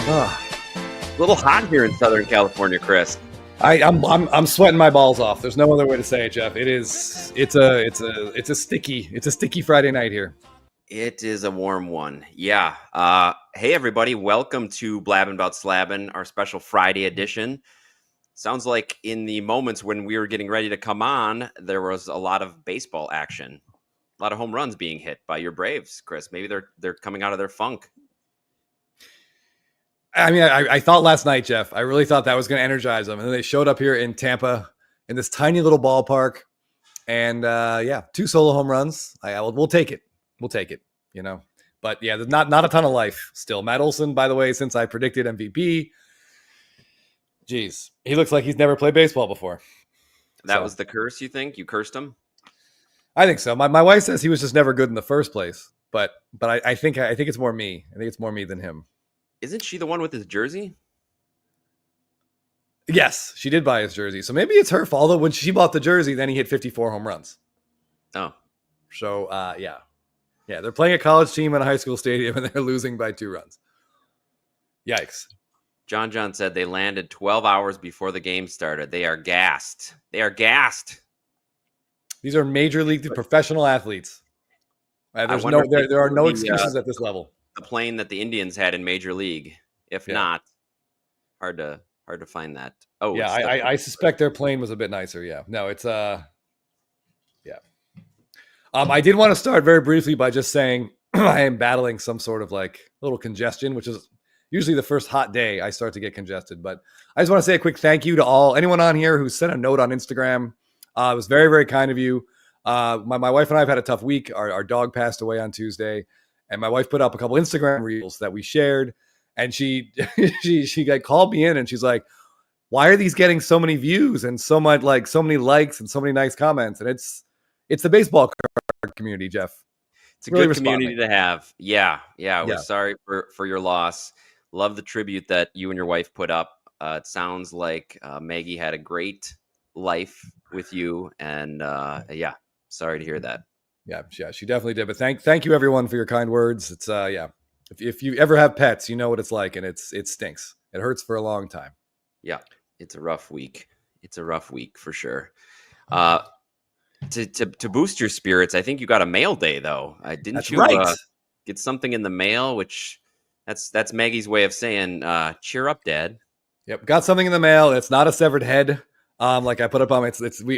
Ah, A little hot here in Southern California, Chris. I'm sweating my balls off. There's no other way to say it, Jeff. It's a sticky Friday night here. It is a warm one. Yeah. Hey, everybody. Welcome to Blabbin' About Slabbin', our special Friday edition. Sounds like in the moments when we were getting ready to come on, there was a lot of baseball action. A lot of home runs being hit by your Braves, Chris. Maybe they're coming out of their funk. I mean, I thought last night, Jeff, I really thought that was going to energize them. And then they showed up here in Tampa in this tiny little ballpark. And yeah, 2 solo home runs. We'll take it. We'll take it, you know. But yeah, there's not a ton of life still. Matt Olson, by the way, since I predicted MVP, geez, he looks like he's never played baseball before. That was the curse, you think? You cursed him? I think so. My wife says he was just never good in the first place. But I think it's more me. I think it's more me than him. Isn't she the one with his jersey? Yes, she did buy his jersey. So maybe it's her fault. Although when she bought the jersey, then he hit 54 home runs. Oh. So, yeah. Yeah, they're playing a college team in a high school stadium, and they're losing by 2 runs. Yikes. John said they landed 12 hours before the game started. They are gassed. They are gassed. These are major league professional athletes. There are no excuses at this level. The plane that the Indians had in Major League. If not, hard to find that. Oh, yeah, I suspect their plane was a bit nicer. Yeah, no, it's yeah. I did want to start very briefly by just saying I am battling some sort of like little congestion, which is usually the first hot day I start to get congested. But I just want to say a quick thank you to anyone on here who sent a note on Instagram. It was very, very kind of you. My wife and I have had a tough week. Our dog passed away on Tuesday. And my wife put up a couple Instagram reels that we shared, and she called me in and she's like, "Why are these getting so many views and so many likes and so many nice comments?" And it's the baseball card community, Jeff. It's a really good community to have. Yeah. We're sorry for your loss. Love the tribute that you and your wife put up. It sounds like Maggie had a great life with you, and sorry to hear that. Yeah, she definitely did. But thank you everyone for your kind words. It's if you ever have pets, you know what it's like, and it stinks. It hurts for a long time. Yeah, it's a rough week. It's a rough week for sure. To boost your spirits, I think you got a mail day though. Didn't you get something in the mail? Which that's Maggie's way of saying cheer up, Dad. Yep, got something in the mail. It's not a severed head. Like I put up on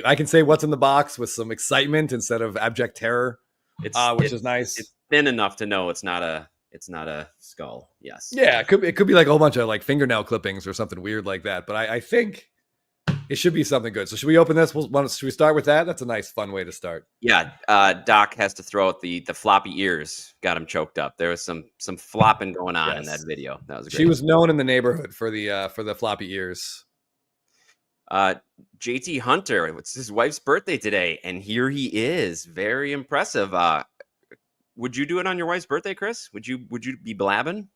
I can say what's in the box with some excitement instead of abject terror, which is nice. It's thin enough to know it's not a skull. Yes. Yeah, it could be like a whole bunch of like fingernail clippings or something weird like that. But I think it should be something good. So should we open this? Should we start with that? That's a nice, fun way to start. Yeah. Doc has to throw out the floppy ears. Got him choked up. There was some flopping going on in that video. That was great. She was known in the neighborhood for the floppy ears. JT Hunter, it's his wife's birthday today, and here he is. Very impressive. Would you do it on your wife's birthday, Chris? Would you be blabbing?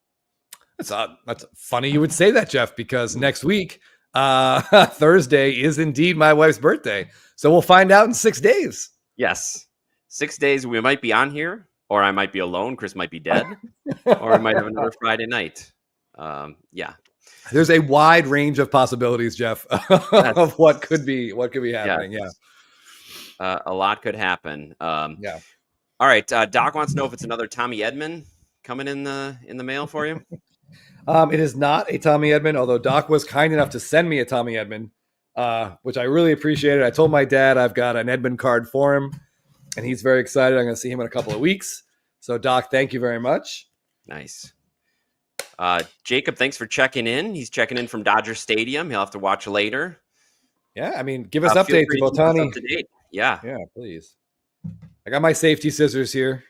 That's funny you would say that, Jeff, because next week, Thursday is indeed my wife's birthday. So we'll find out in 6 days. Yes. 6 days we might be on here, or I might be alone. Chris might be dead, or I might have another Friday night. Yeah. There's a wide range of possibilities, Jeff, of what could be happening. Yeah. A lot could happen. Yeah. All right. Doc wants to know if it's another Tommy Edman coming in the mail for you. It is not a Tommy Edman, although Doc was kind enough to send me a Tommy Edman, which I really appreciated. I told my dad I've got an Edman card for him, and he's very excited. I'm going to see him in a couple of weeks. So, Doc, thank you very much. Nice. Jacob, thanks for checking in. He's checking in from Dodger Stadium. He'll have to watch later. Yeah, I mean, give us updates of Ohtani. Yeah, please. I got my safety scissors here.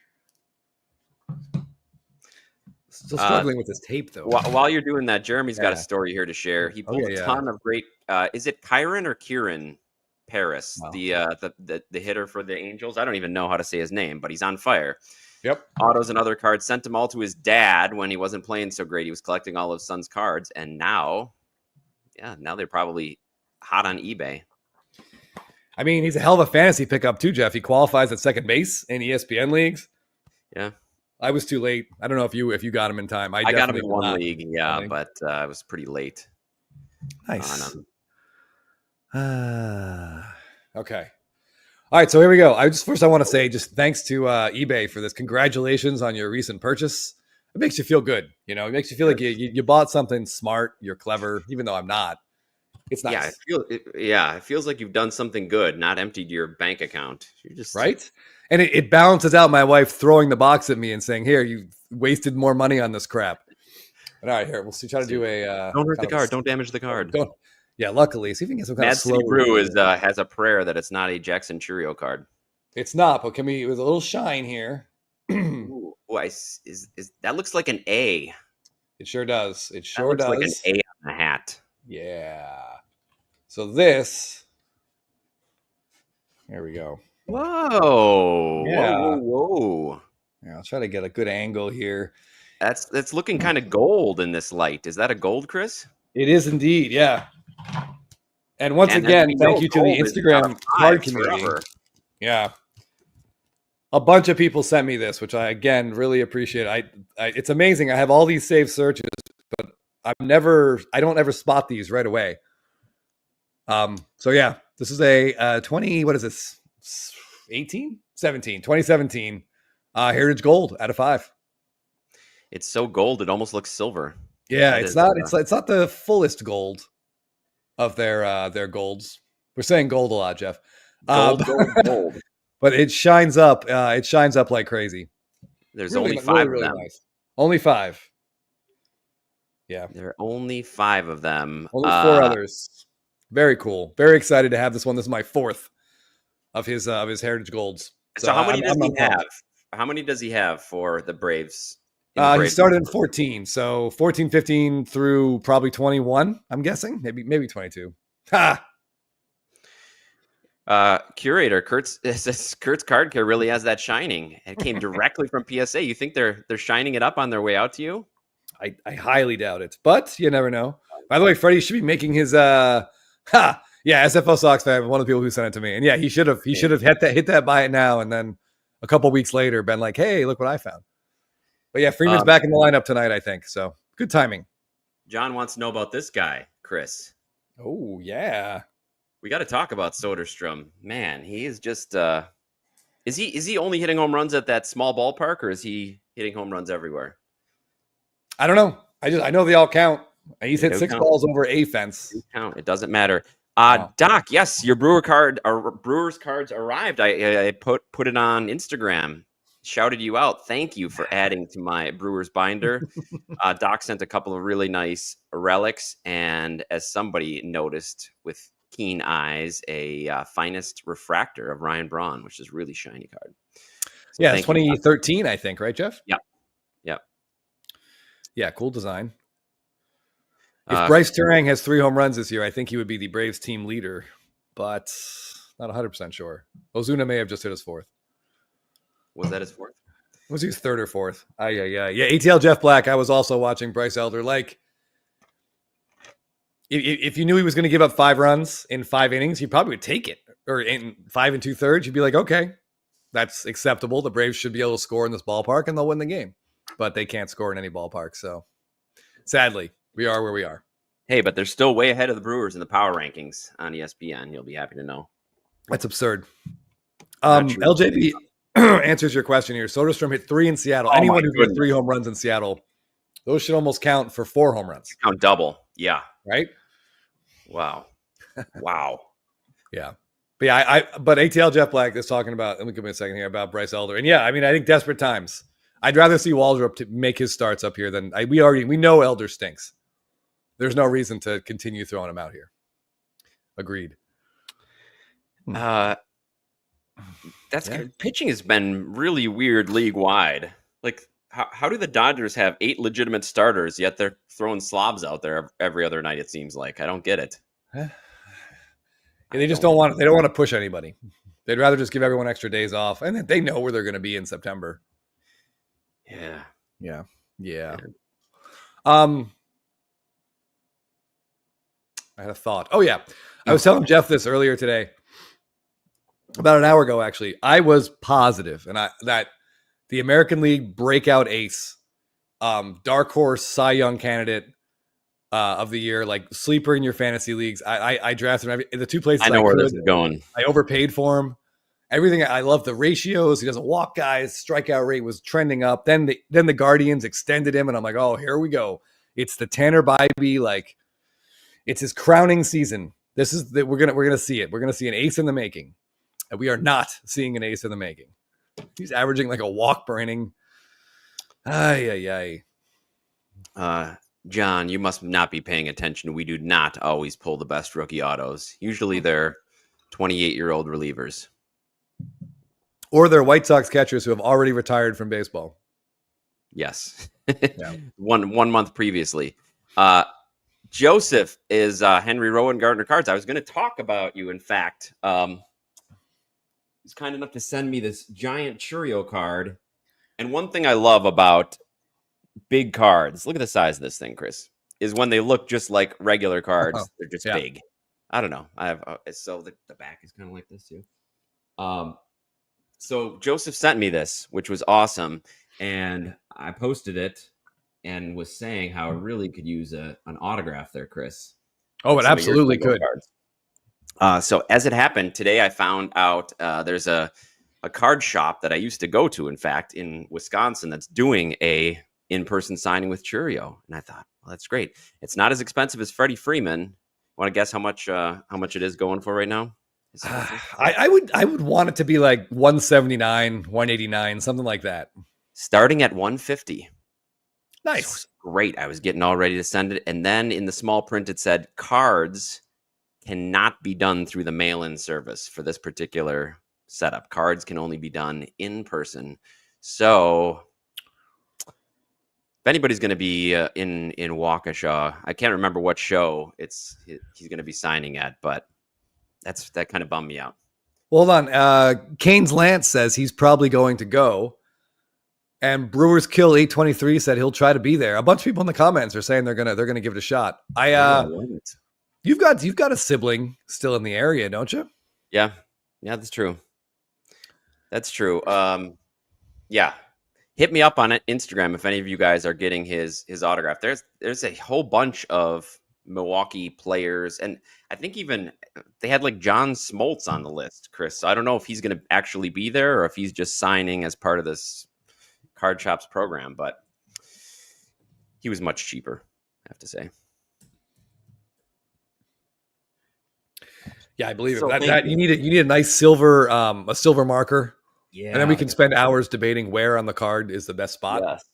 Still struggling with this tape, though. While you're doing that, Jeremy's got a story here to share. He pulled a ton of great. Is it Kyron or Kieran Paris, the hitter for the Angels? I don't even know how to say his name, but he's on fire. Yep. Autos and other cards, sent them all to his dad when he wasn't playing so great. He was collecting all of his son's cards, and now they're probably hot on eBay. I mean, he's a hell of a fantasy pickup too, Jeff. He qualifies at second base in ESPN leagues. Yeah. I was too late. I don't know if you got him in time. I got him definitely in did one not. league, yeah, but I was pretty late. Nice. Okay. All right, so here we go. I want to say just thanks to eBay for this. Congratulations on your recent purchase. It makes you feel good. You know, it makes you feel like you bought something smart. You're clever, even though I'm not. It's nice. It feels like you've done something good, not emptied your bank account. You're just right. And it balances out my wife throwing the box at me and saying, "Here, you wasted more money on this crap." But all right, here we'll see. Try to do a don't hurt the card. Don't damage the card. Don't. Yeah, luckily, see if we can get some kind Mad of slow. City Brew has a prayer that it's not a Jackson Churio card. It's not, but can we? With a little shine here. Ooh, that looks like an A? It sure does. It sure does. Like an A on the hat. Yeah. So this. There we go. Whoa! Yeah. Whoa! Yeah, I'll try to get a good angle here. That's looking kind of gold in this light. Is that a gold, Chris? It is indeed. Yeah. And once again, thank you to the Instagram card community. Forever. Yeah. A bunch of people sent me this, which I again really appreciate. It's amazing. I have all these saved searches, but I don't ever spot these right away. So yeah, this is a 2017 Heritage Gold out of 5. It's so gold, it almost looks silver. Yeah, it's not the fullest gold of their golds. We're saying gold a lot, Jeff. Gold. But it shines up. It shines up like crazy. There's only 5 of them. Nice. Only 5. Yeah. There are only 5 of them. Only 4 others. Very cool. Very excited to have this one. This is my 4th of his Heritage Golds. So how many does he have? How many does he have for the Braves? He started in 14. So 14, 15 through probably 21, I'm guessing. Maybe 22. Ha! Curator Kurt's card care really has that shining. It came directly from PSA. You think they're shining it up on their way out to you? I highly doubt it, but you never know. By the way, Freddie should be making his SFL Sox fan, one of the people who sent it to me, and yeah, he should have hit that buy it now, and then a couple weeks later been like, hey, look what I found. But yeah, Freeman's back in the lineup tonight, I think. So good timing. John wants to know about this guy, Chris. Oh yeah. We got to talk about Soderstrom. Man, he is just is he only hitting home runs at that small ballpark, or is he hitting home runs everywhere? I don't know. I know they all count. He's hit 6 balls over a fence. Count. It doesn't matter. Doc, yes, your Brewers cards arrived. I put it on Instagram. Shouted you out. Thank you for adding to my Brewers binder. Doc sent a couple of really nice relics, and as somebody noticed with keen eyes, a finest refractor of Ryan Braun, which is really shiny card. So yeah, it's 2013, I think, right, Jeff? Yep. Yeah, cool design. If Bryce Turang has 3 home runs this year, I think he would be the Braves team leader, but not 100% sure. Ozuna may have just hit his 4th. Was that his 4th? Was he his 3rd or 4th? Yeah. ATL Jeff Black. I was also watching Bryce Elder. Like, if you knew he was going to give up 5 runs in 5 innings, you probably would take it. Or in 5 2/3, you'd be like, okay, that's acceptable. The Braves should be able to score in this ballpark, and they'll win the game. But they can't score in any ballpark. So, sadly, we are where we are. Hey, but they're still way ahead of the Brewers in the power rankings on ESPN. You'll be happy to know. That's absurd. LJB answers your question here. Soderstrom hit 3 in Seattle. Anyone who hit 3 home runs in Seattle, those should almost count for 4 home runs. Count double. Yeah. Right? Wow. Yeah. But yeah, but ATL Jeff Black is talking about, let me give me a second here, about Bryce Elder. And yeah, I mean, I think desperate times. I'd rather see Waldrop to make his starts up here than we know Elder stinks. There's no reason to continue throwing him out here. Agreed. Pitching has been really weird league wide. Like, how do the Dodgers have 8 legitimate starters, yet they're throwing slobs out there every other night? It seems like I don't get it. They just don't want to push anybody. They'd rather just give everyone extra days off, and they know where they're going to be in September. Yeah. I had a thought. Oh yeah, I was telling Jeff this earlier today, about an hour ago. Actually, I was positive, and that the American League breakout ace, dark horse Cy Young candidate of the year, like sleeper in your fantasy leagues. I drafted him in the two places I know I where could. this is going. I overpaid for him. Everything. I love the ratios. He doesn't walk guys. Strikeout rate was trending up. Then the Guardians extended him, and I'm like, oh, here we go. It's the Tanner Bybee, like it's his crowning season. This is we're gonna see it. We're gonna see an ace in the making, and we are not seeing an ace in the making. He's averaging like a walk per inning. Ay. John, you must not be paying attention. We do not always pull the best rookie autos. Usually they're 28-year-old relievers. Or they're White Sox catchers who have already retired from baseball. Yes. Yeah. one month previously. Joseph is Henry Rowan Gardner Cards. I was going to talk about you, in fact. He's kind enough to send me this giant Churio card. And one thing I love about big cards, look at the size of this thing, Chris, is when they look just like regular cards, they're just big. I don't know. I have so the back is kind of like this too. So Joseph sent me this, which was awesome, and I posted it and was saying how it really could use an autograph there, Chris. Oh, it absolutely could. So as it happened today, I found out there's a card shop that I used to go to, in fact, in Wisconsin, that's doing a in-person signing with Churio, and I thought, well, that's great. It's not as expensive as Freddie Freeman. Want to guess how much it is going for right now? I would want it to be like 179, 189, something like that. Starting at 150. Nice. So great. I was getting all ready to send it. And then in the small print, it said cards cannot be done through the mail-in service for this particular setup. Cards can only be done in person. So if anybody's going to be in Waukesha, I can't remember what show he's going to be signing at, but that kind of bummed me out. Well, hold on. Kane's Lance says he's probably going to go. And Brewers Kill 823 said he'll try to be there. A bunch of people in the comments are saying they're gonna give it a shot. I love it. You've got a sibling still in the area, don't you? Yeah, that's true. That's true. Yeah. Hit me up on Instagram if any of you guys are getting his autograph. There's a whole bunch of Milwaukee players, and I think even they had like John Smoltz on the list, Chris. So I don't know if he's going to actually be there or if he's just signing as part of this Card Shop's program, but he was much cheaper, I have to say. Yeah, I believe it. That you need a nice silver marker. Yeah. And then we can spend hours debating where on the card is the best spot. Yes.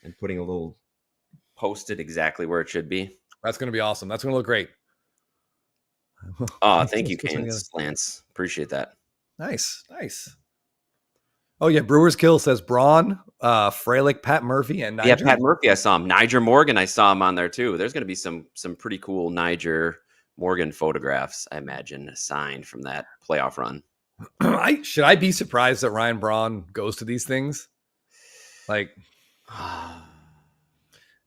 And putting a little post-it exactly where it should be. That's going to be awesome. That's going to look great. Oh, thank you, Kane Lance. Appreciate that. Nice. Oh, yeah. Brewers Kill says Braun, Frelick, Pat Murphy, and Niger. Yeah, Pat Murphy, I saw him. Niger Morgan, I saw him on there, too. There's going to be some pretty cool Niger Morgan photographs, I imagine, signed from that playoff run. Should I be surprised that Ryan Braun goes to these things? Like,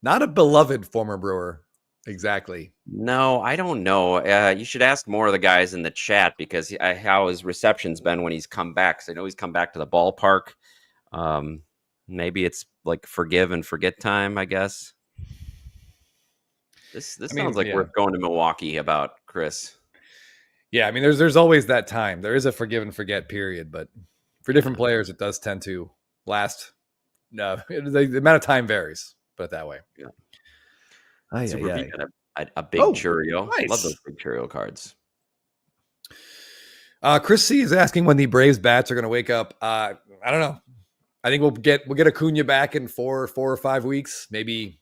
not a beloved former Brewer. Exactly. No, I don't know. You should ask more of the guys in the chat because how his reception's been when he's come back. So I know he's come back to the ballpark. Maybe it's like forgive and forget time, I guess. This sounds like worth going to Milwaukee about, Chris. Yeah, I mean, there's always that time. There is a forgive and forget period, but for different players, it does tend to last. No, the amount of time varies. Put it that way. Yeah. A big Churio. Nice. Love those big Churio cards. Chris C is asking when the Braves bats are going to wake up. I don't know. I think we'll get Acuna back in 4 or 5 weeks, maybe.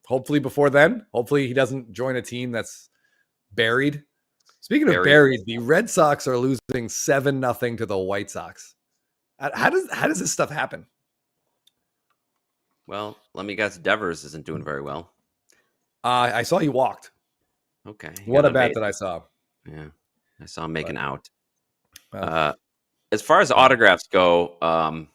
Hopefully before then. Hopefully he doesn't join a team that's buried. Speaking of buried, the Red Sox are losing 7-0 to the White Sox. How does this stuff happen? Well, let me guess. Devers isn't doing very well. I saw he walked. Okay. What a bat that I saw. Yeah. I saw him making out. As far as autographs go,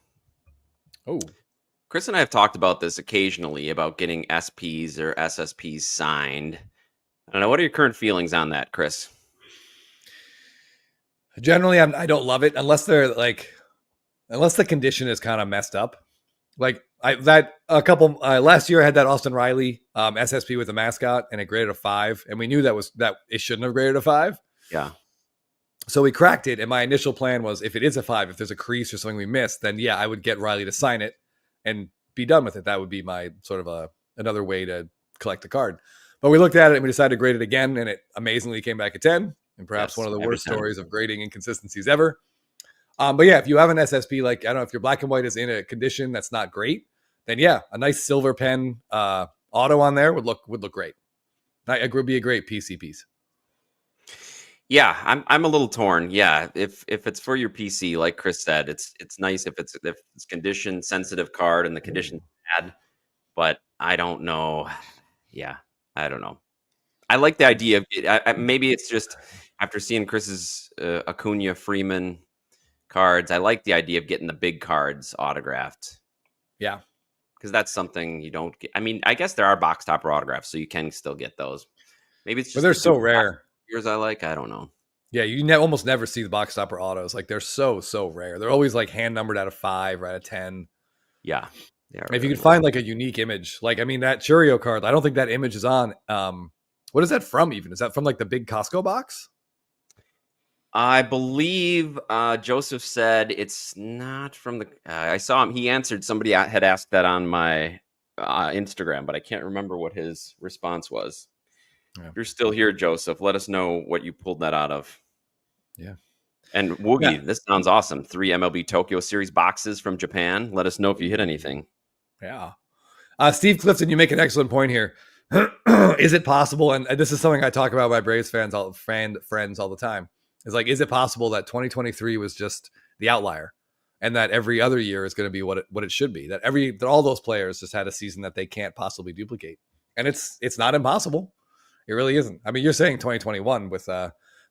Chris and I have talked about this occasionally about getting SPs or SSPs signed. I don't know. What are your current feelings on that, Chris? Generally, I don't love it unless the condition is kind of messed up. Like last year I had that Austin Riley SSP with a mascot and it graded a 5, and we knew that it shouldn't have graded a 5. Yeah. So we cracked it, and my initial plan was if it is a 5, if there's a crease or something we missed, then yeah, I would get Riley to sign it and be done with it. That would be my sort of another way to collect the card. But we looked at it and we decided to grade it again, and it amazingly came back at 10, and perhaps one of the worst stories of grading inconsistencies ever. But yeah, if you have an SSP, like, I don't know, if your black and white is in a condition that's not great, then yeah, a nice silver pen auto on there would look great. It would be a great PC piece. Yeah, I'm a little torn. Yeah, if it's for your PC, like Chris said, it's nice if it's condition sensitive card and the condition's bad, but I don't know. Yeah, I don't know. I like the idea of maybe it's just after seeing Chris's Acuna Freeman cards, I like the idea of getting the big cards autographed. Yeah, because that's something you don't get. I mean, I guess there are box topper autographs, so you can still get those. Maybe it's just but they're so rare. Yours I like. I don't know. Yeah, you almost never see the box topper autos. Like, they're so rare. They're always like hand numbered out of 5 or out of 10. Yeah. If you could find like a unique image, like, I mean, that Churio card, I don't think that image is on. What is that from even? Is that from like the big Costco box? I believe Joseph said it's not from the. I saw him. He answered. Somebody had asked that on my Instagram, but I can't remember what his response was. Yeah. If you're still here, Joseph, let us know what you pulled that out of. Yeah. And Woogie, this sounds awesome. 3 MLB Tokyo Series boxes from Japan. Let us know if you hit anything. Yeah. Steve Clifton, you make an excellent point here. Is it possible? And this is something I talk about with my Braves friends all the time. It's like, is it possible that 2023 was just the outlier, and that every other year is going to be what it should be? That all those players just had a season that they can't possibly duplicate, and it's not impossible. It really isn't. I mean, you're saying 2021 with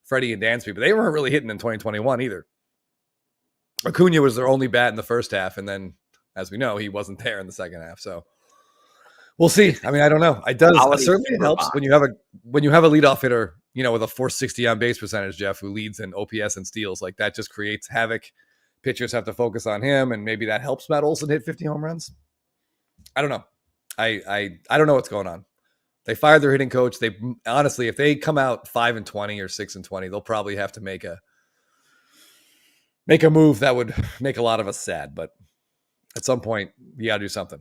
Freddie and Dansby, but they weren't really hitting in 2021 either. Acuna was their only bat in the first half, and then, as we know, he wasn't there in the second half. So we'll see. I mean, I don't know. It does certainly helps when you have a leadoff hitter, with a 460 on base percentage, Jeff, who leads in OPS and steals. Like, that just creates havoc. Pitchers have to focus on him, and maybe that helps Matt Olson hit 50 home runs. I don't know. I don't know what's going on. They fired their hitting coach. They honestly, if they come out 5-20 or 6-20, they'll probably have to make a move that would make a lot of us sad. But at some point, you got to do something.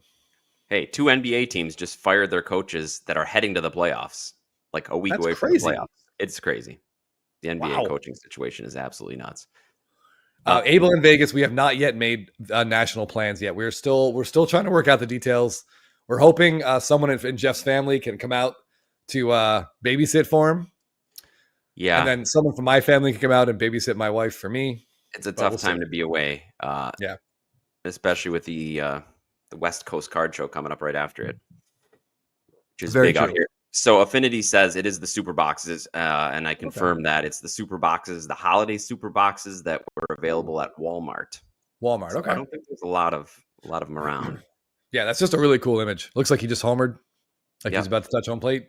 Hey, 2 NBA teams just fired their coaches that are heading to the playoffs, like a week away from the playoffs. It's crazy. The NBA coaching situation is absolutely nuts. Abel in Vegas, we have not yet made national plans yet. We're still trying to work out the details. We're hoping someone in Jeff's family can come out to babysit for him. Yeah. And then someone from my family can come out and babysit my wife for me. It's a tough time to be away. Yeah. Especially with the West Coast Card Show coming up right after it, which is very big out here. So Affinity says it is the super boxes, and I confirm that it's the super boxes, the holiday super boxes that were available at Walmart. Walmart, okay. I don't think there's a lot of them around. Yeah, that's just a really cool image. Looks like he just homered, like he's about to touch home plate.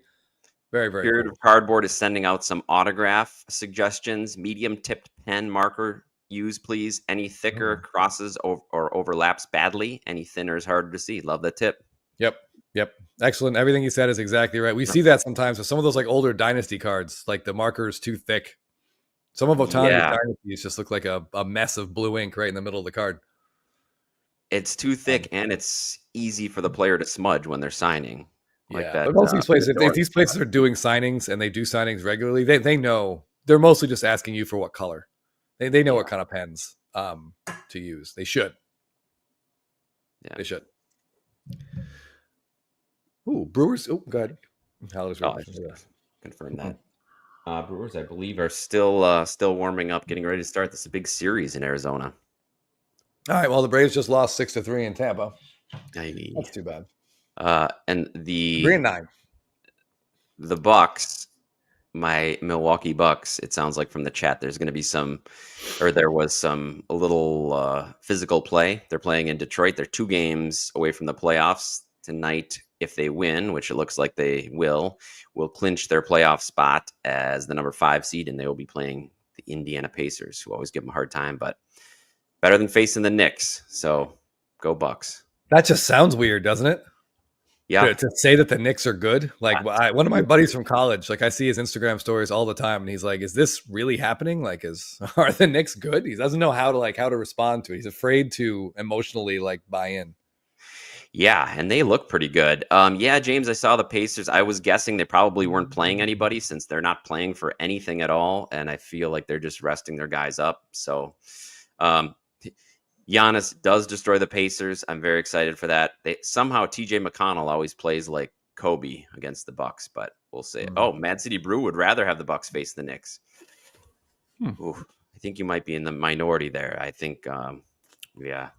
Very, very Period cool. Of Cardboard is sending out some autograph suggestions. Medium tipped pen marker use, please. Any thicker crosses or overlaps badly. Any thinner is harder to see. Love that tip. Yep. Excellent. Everything he said is exactly right. We see that sometimes with some of those like older dynasty cards, like the marker is too thick. Some of Ohtani dynasties just look like a mess of blue ink right in the middle of the card. It's too thick, and it's easy for the player to smudge when they're signing. Like that. But most of these places, if these places are doing signings and they do signings regularly, they know they're mostly just asking you for what color. They know what kind of pens to use. They should. Yeah, they should. Ooh, Brewers. Oh, go ahead. Confirm that. Brewers, I believe, are still warming up, getting ready to start. This is a big series in Arizona. All right. Well, the Braves just lost 6-3 in Tampa. That's too bad. And the 3-9. The Bucks, my Milwaukee Bucks. It sounds like from the chat there's going to be there was a little physical play. They're playing in Detroit. They're 2 games away from the playoffs tonight. If they win, which it looks like they will clinch their playoff spot as the number 5 seed, and they will be playing the Indiana Pacers, who always give them a hard time, but better than facing the Knicks. So go Bucks. That just sounds weird, doesn't it? Yeah. To say that the Knicks are good. Like one of my buddies from college, like I see his Instagram stories all the time, and he's like, "Is this really happening? Like, are the Knicks good?" He doesn't know how to respond to it. He's afraid to emotionally like buy in. Yeah, and they look pretty good. Yeah, James, I saw the Pacers. I was guessing they probably weren't playing anybody since they're not playing for anything at all, and I feel like they're just resting their guys up. So, um, Giannis does destroy the Pacers. I'm very excited for that. They somehow TJ McConnell always plays like Kobe against the Bucks, but we'll see. Oh, Mad City Brew would rather have the Bucks face the Knicks. Ooh, I think you might be in the minority there. I think, yeah,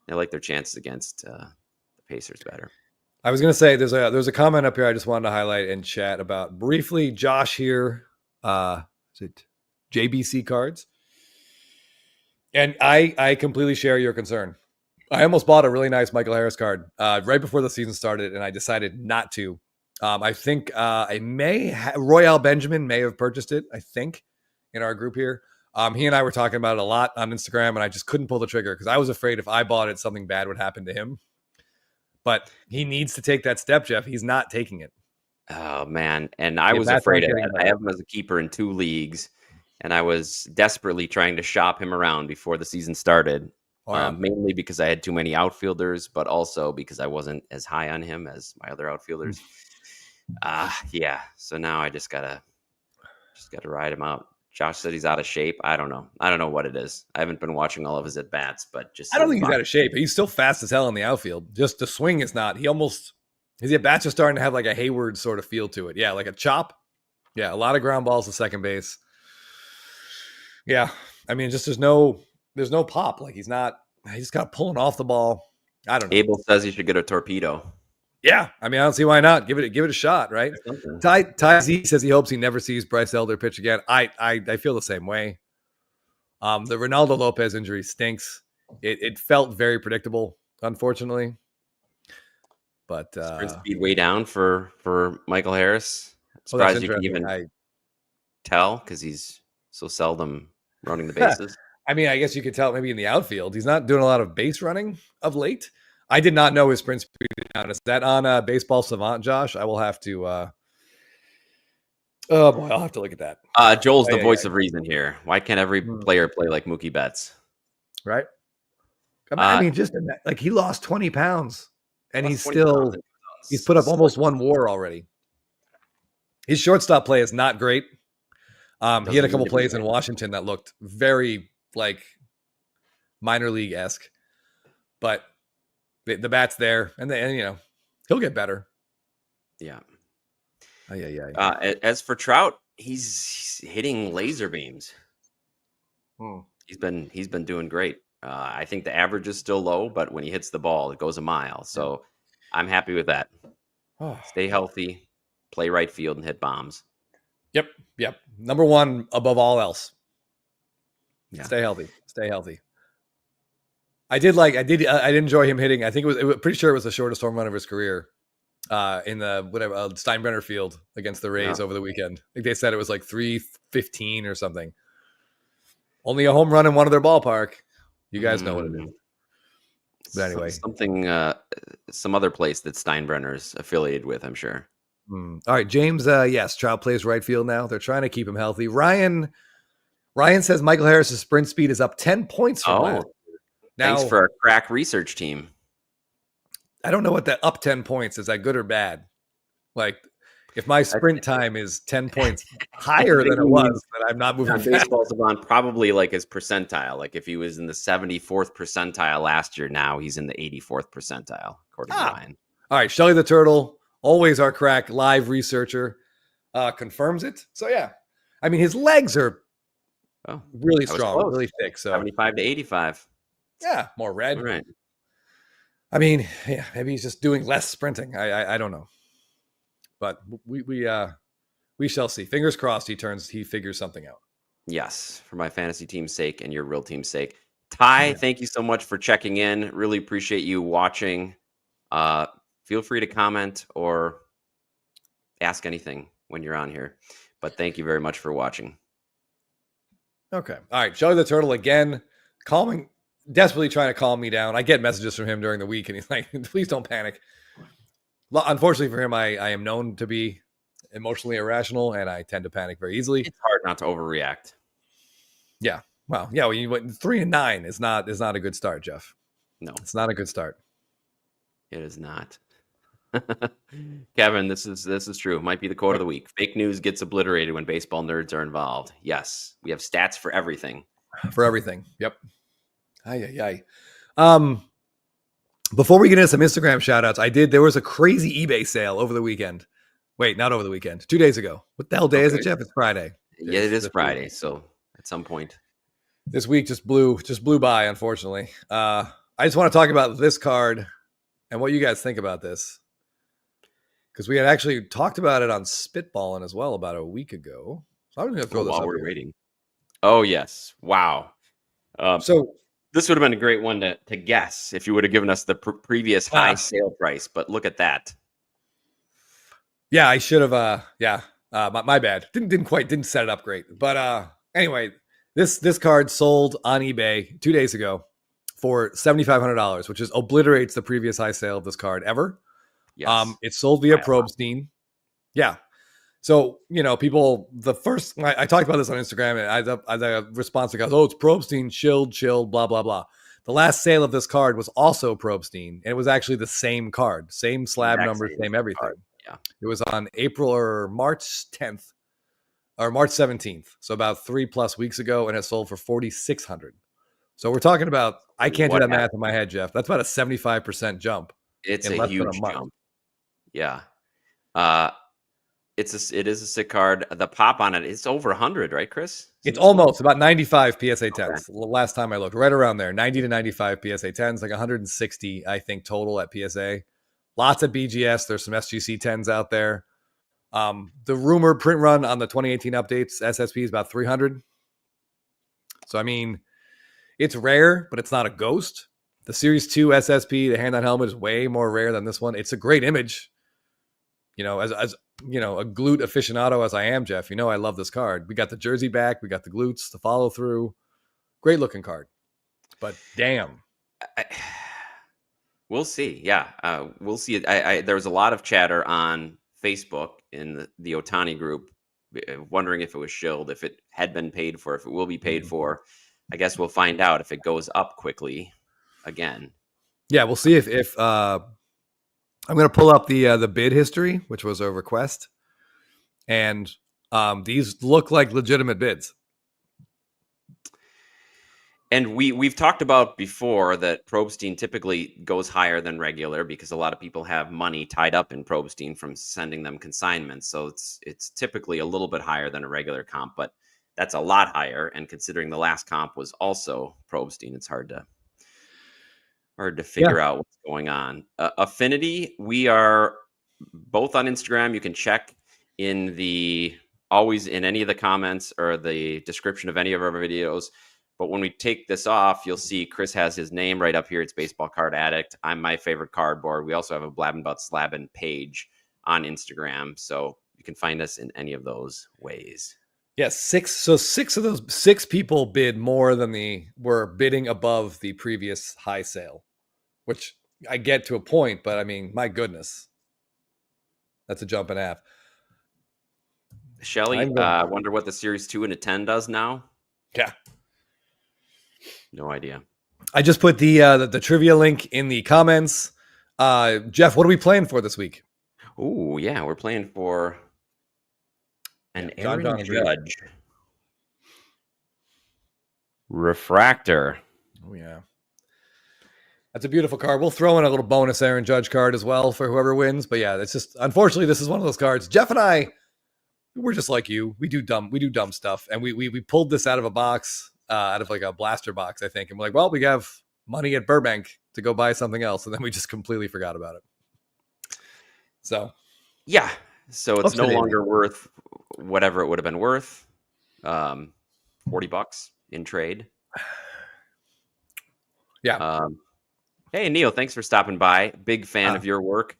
they like their chances against the Pacers better. I was gonna say there's a comment up here I just wanted to highlight in chat about briefly. Josh here, is it JBC cards? And I completely share your concern. I almost bought a really nice Michael Harris card right before the season started, and I decided not to. I think Royale Benjamin may have purchased it. I think in our group here, he and I were talking about it a lot on Instagram, and I just couldn't pull the trigger because I was afraid if I bought it, something bad would happen to him. But he needs to take that step, Jeff. He's not taking it. Oh man, and I was afraid of that. I have him as a keeper in 2 leagues, and I was desperately trying to shop him around before the season started. Mainly because I had too many outfielders, but also because I wasn't as high on him as my other outfielders. Yeah. So now I just gotta ride him out. Josh said he's out of shape. I don't know what it is. I haven't been watching all of his at bats, but just I don't think he's out of shape. He's still fast as hell in the outfield. Just the swing is not. His at bats are starting to have like a Hayward sort of feel to it. Yeah, like a chop. Yeah, a lot of ground balls to second base. Yeah, I mean, just there's no pop. Like he's just got pulling off the ball. I don't know. Abel says he should get a torpedo. Yeah, I mean, I don't see why not. Give it a shot, right? Ty Z says he hopes he never sees Bryce Elder pitch again. I feel the same way. The Ronaldo Lopez injury stinks. It felt very predictable, unfortunately. But sprint speed way down for Michael Harris. I'm surprised you can even tell because he's so seldom running the bases. I mean, I guess you could tell maybe in the outfield. He's not doing a lot of base running of late. I did not know his sprint speed down. Is that on Baseball Savant, Josh? I will have to. Oh boy, I'll have to look at that. Joel's the voice of reason here. Why can't every player play like Mookie Betts? Right. I mean, just like he lost 20 pounds, and he's put up almost 1 WAR already. His shortstop play is not great. He had a couple plays in Washington that looked very like minor league-esque, but the bat's there, and he'll get better. Yeah. Yeah. As for Trout, he's hitting laser beams. He's been doing great. I think the average is still low, but when he hits the ball, it goes a mile. So I'm happy with that. Stay healthy, play right field, and hit bombs. Yep. Number one above all else. Yeah. Stay healthy. I did enjoy him hitting. I think it was pretty sure it was the shortest home run of his career in the Steinbrenner Field against the Rays over the weekend. I think they said it was like 315 or something. Only a home run in one of their ballpark. You guys know what it is. But anyway, some other place that Steinbrenner's affiliated with, I'm sure. All right, James. Yes, Trout plays right field now. They're trying to keep him healthy. Ryan says Michael Harris's sprint speed is up 10 points from last. Now, thanks for our crack research team. I don't know what that up 10 points is. That good or bad? Like, if my sprint time is 10 points higher than it was, then I'm not moving fast. Baseball Savant probably like his percentile. Like if he was in the 74th percentile last year, now he's in the 84th percentile, according to Ryan. All right, Shelly the Turtle, always our crack live researcher, confirms it. So yeah, I mean his legs are really strong, really thick. So 75 to 85. Yeah, more red. Right. I mean, yeah, maybe he's just doing less sprinting. I don't know, but we shall see. Fingers crossed. He figures something out. Yes, for my fantasy team's sake and your real team's sake. Ty, thank you so much for checking in. Really appreciate you watching. Feel free to comment or ask anything when you're on here. But thank you very much for watching. Okay. All right. Shelly the Turtle again, calming desperately trying to calm me down. I get messages from him during the week, and he's like, "Please don't panic." Unfortunately for him, I am known to be emotionally irrational, and I tend to panic very easily. It's hard not to overreact. Yeah. Well, yeah. When you went 3-9 is not a good start, Jeff. No, It's not a good start. it is not. Kevin, this is true. Might be the quote of the week. Fake news gets obliterated when baseball nerds are involved. Yes, we have stats for everything. For everything. Yep. Ay. Before we get into some Instagram shout outs, there was a crazy eBay sale over the weekend. Wait, not over the weekend. 2 days ago. What the hell day is it, Jeff? It's Friday. Yeah, it is Friday. So at some point. This week just blew by, unfortunately. I just want to talk about this card and what you guys think about this. Because we had actually talked about it on Spitballing as well about a week ago. So I'm going to throw this while up we're here. waiting. Oh, yes. Wow. So this would have been a great one to guess if you would have given us the previous high sale price. But look at that. Yeah, I should have. My bad. Didn't set it up great. But anyway, this card sold on eBay 2 days ago for $7,500, which obliterates the previous high sale of this card ever. Yes. It sold via Probstein. Yeah. So, people, I talked about this on Instagram, and the response goes, "Oh, it's Probstein, chilled, blah, blah, blah." The last sale of this card was also Probstein, and it was actually the same card, same slab number, same everything. Card. Yeah. It was on April or March 10th or March 17th. So about 3+ weeks ago, and it sold for $4,600. So we're talking about, I can't do that math in my head, Jeff. That's about a 75% jump. It's a huge jump. Yeah. It is a sick card. The pop on it is over 100, right, Chris? It's almost about 95 PSA 10s. Okay. Last time I looked, right around there, 90 to 95 PSA 10s, like 160, I think, total at PSA. Lots of BGS. There's some SGC 10s out there. The rumored print run on the 2018 updates, SSP, is about 300. So, I mean, it's rare, but it's not a ghost. The Series 2 SSP, the hand-on helmet, is way more rare than this one. It's a great image. As a glute aficionado as I am, Jeff, I love this card. We got the jersey back. We got the glutes, the follow through. Great looking card. But damn. We'll see. Yeah. We'll see. There was a lot of chatter on Facebook in the Ohtani group, wondering if it was shilled, if it had been paid for, if it will be paid for. I guess we'll find out if it goes up quickly again. Yeah, we'll see if I'm going to pull up the bid history, which was a request, and these look like legitimate bids. And we've talked about before that Probstein typically goes higher than regular because a lot of people have money tied up in Probstein from sending them consignments. So it's typically a little bit higher than a regular comp, but that's a lot higher. And considering the last comp was also Probstein, it's hard to figure out what's going on. Affinity, we are both on Instagram. You can check always in any of the comments or the description of any of our videos. But when we take this off, you'll see Chris has his name right up here. It's Baseball Card Addict. I'm My Favorite Cardboard. We also have a Blabbing About Slabbing page on Instagram. So you can find us in any of those ways. Yes, six of those 6 people bid more than were bidding above the previous high sale, which I get to a point, but I mean, my goodness, that's a jump and a half. Shelly, I wonder what the Series 2 and a 10 does now. Yeah. No idea. I just put the trivia link in the comments. Jeff, what are we playing for this week? Oh, yeah, we're playing for an Aaron Judge Refractor. Oh, yeah. That's a beautiful card. We'll throw in a little bonus Aaron Judge card as well for whoever wins. But yeah, it's just, unfortunately, this is one of those cards. Jeff and I, we're just like you. We do dumb stuff. And we pulled this out of a box, out of like a blaster box, I think. And we're like, well, we have money at Burbank to go buy something else. And then we just completely forgot about it. So. Yeah. So it's no longer worth whatever it would have been worth. $40 in trade. Yeah. Hey, Neil, thanks for stopping by. Big fan of your work.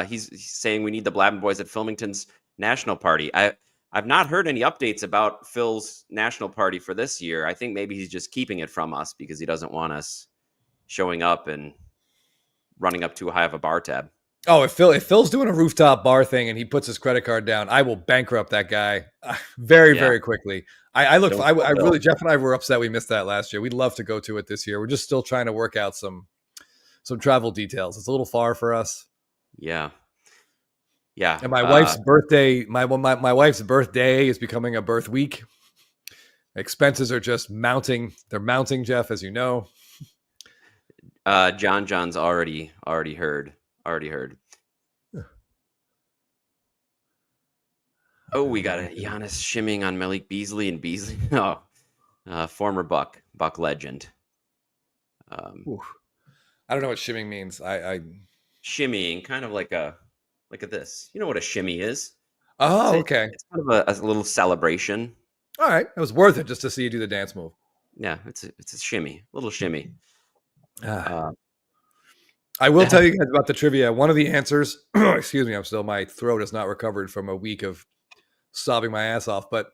He's saying we need the Blabbin' Boys at Filmington's National Party. I've not heard any updates about Phil's National Party for this year. I think maybe he's just keeping it from us because he doesn't want us showing up and running up too high of a bar tab. Oh, if Phil's doing a rooftop bar thing and he puts his credit card down, I will bankrupt that guy very, Yeah. very quickly. I Don't tell Bill. really, Jeff and I were upset we missed that last year. We'd love to go to it this year. We're just still trying to work out some travel details. It's a little far for us. Yeah. Yeah. And my wife's birthday, my wife's birthday is becoming a birth week. Expenses are just mounting. They're mounting, Jeff, as you know. John's already heard. Oh, we got a Giannis shimming on Malik Beasley and Beasley. Oh, former Buck legend. I don't know what shimming means. I shimmying, kind of like this. You know what a shimmy is? Oh, okay. It's kind of a little celebration. All right, it was worth it just to see you do the dance move. Yeah, it's a shimmy, a little shimmy. I will tell you guys about the trivia. One of the answers, excuse me, my throat is not recovered from a week of sobbing my ass off, but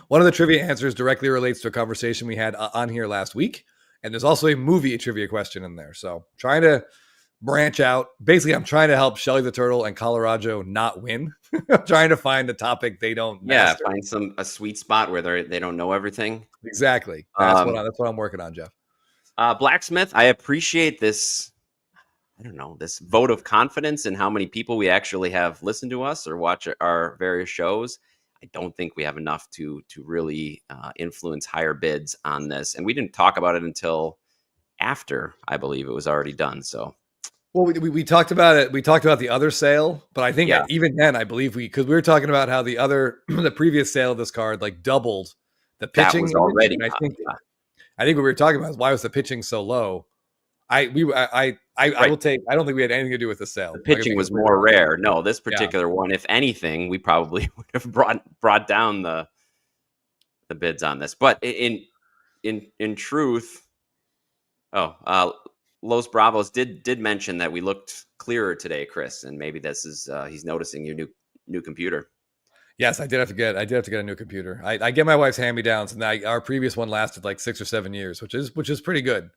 one of the trivia answers directly relates to a conversation we had on here last week. And there's also a movie trivia question in there. So trying to branch out. Basically, I'm trying to help Shelly the Turtle and Colorado not win. I'm trying to find a topic they don't master. Find a sweet spot where they don't know everything. Exactly. That's what I'm working on, Jeff. Blacksmith, I appreciate this. I don't know, this vote of confidence in how many people we actually have listen to us or watch our various shows. I don't think we have enough to really influence higher bids on this. And we didn't talk about it until after, I believe it was already done. So, well, we talked about it. We talked about the other sale, but I think even then, I believe because we were talking about how the previous sale of this card like doubled the pitching. That was already. I think what we were talking about is why was the pitching so low? I will take. I don't think we had anything to do with the sale. The pitching was more rare. No, this particular one, if anything, we probably would have brought down the bids on this. But in truth, Los Bravos did mention that we looked clearer today, Chris, and maybe this is he's noticing your new computer. Yes, I did have to get a new computer. I get my wife's hand-me-downs, and our previous one lasted like 6 or 7 years, which is pretty good.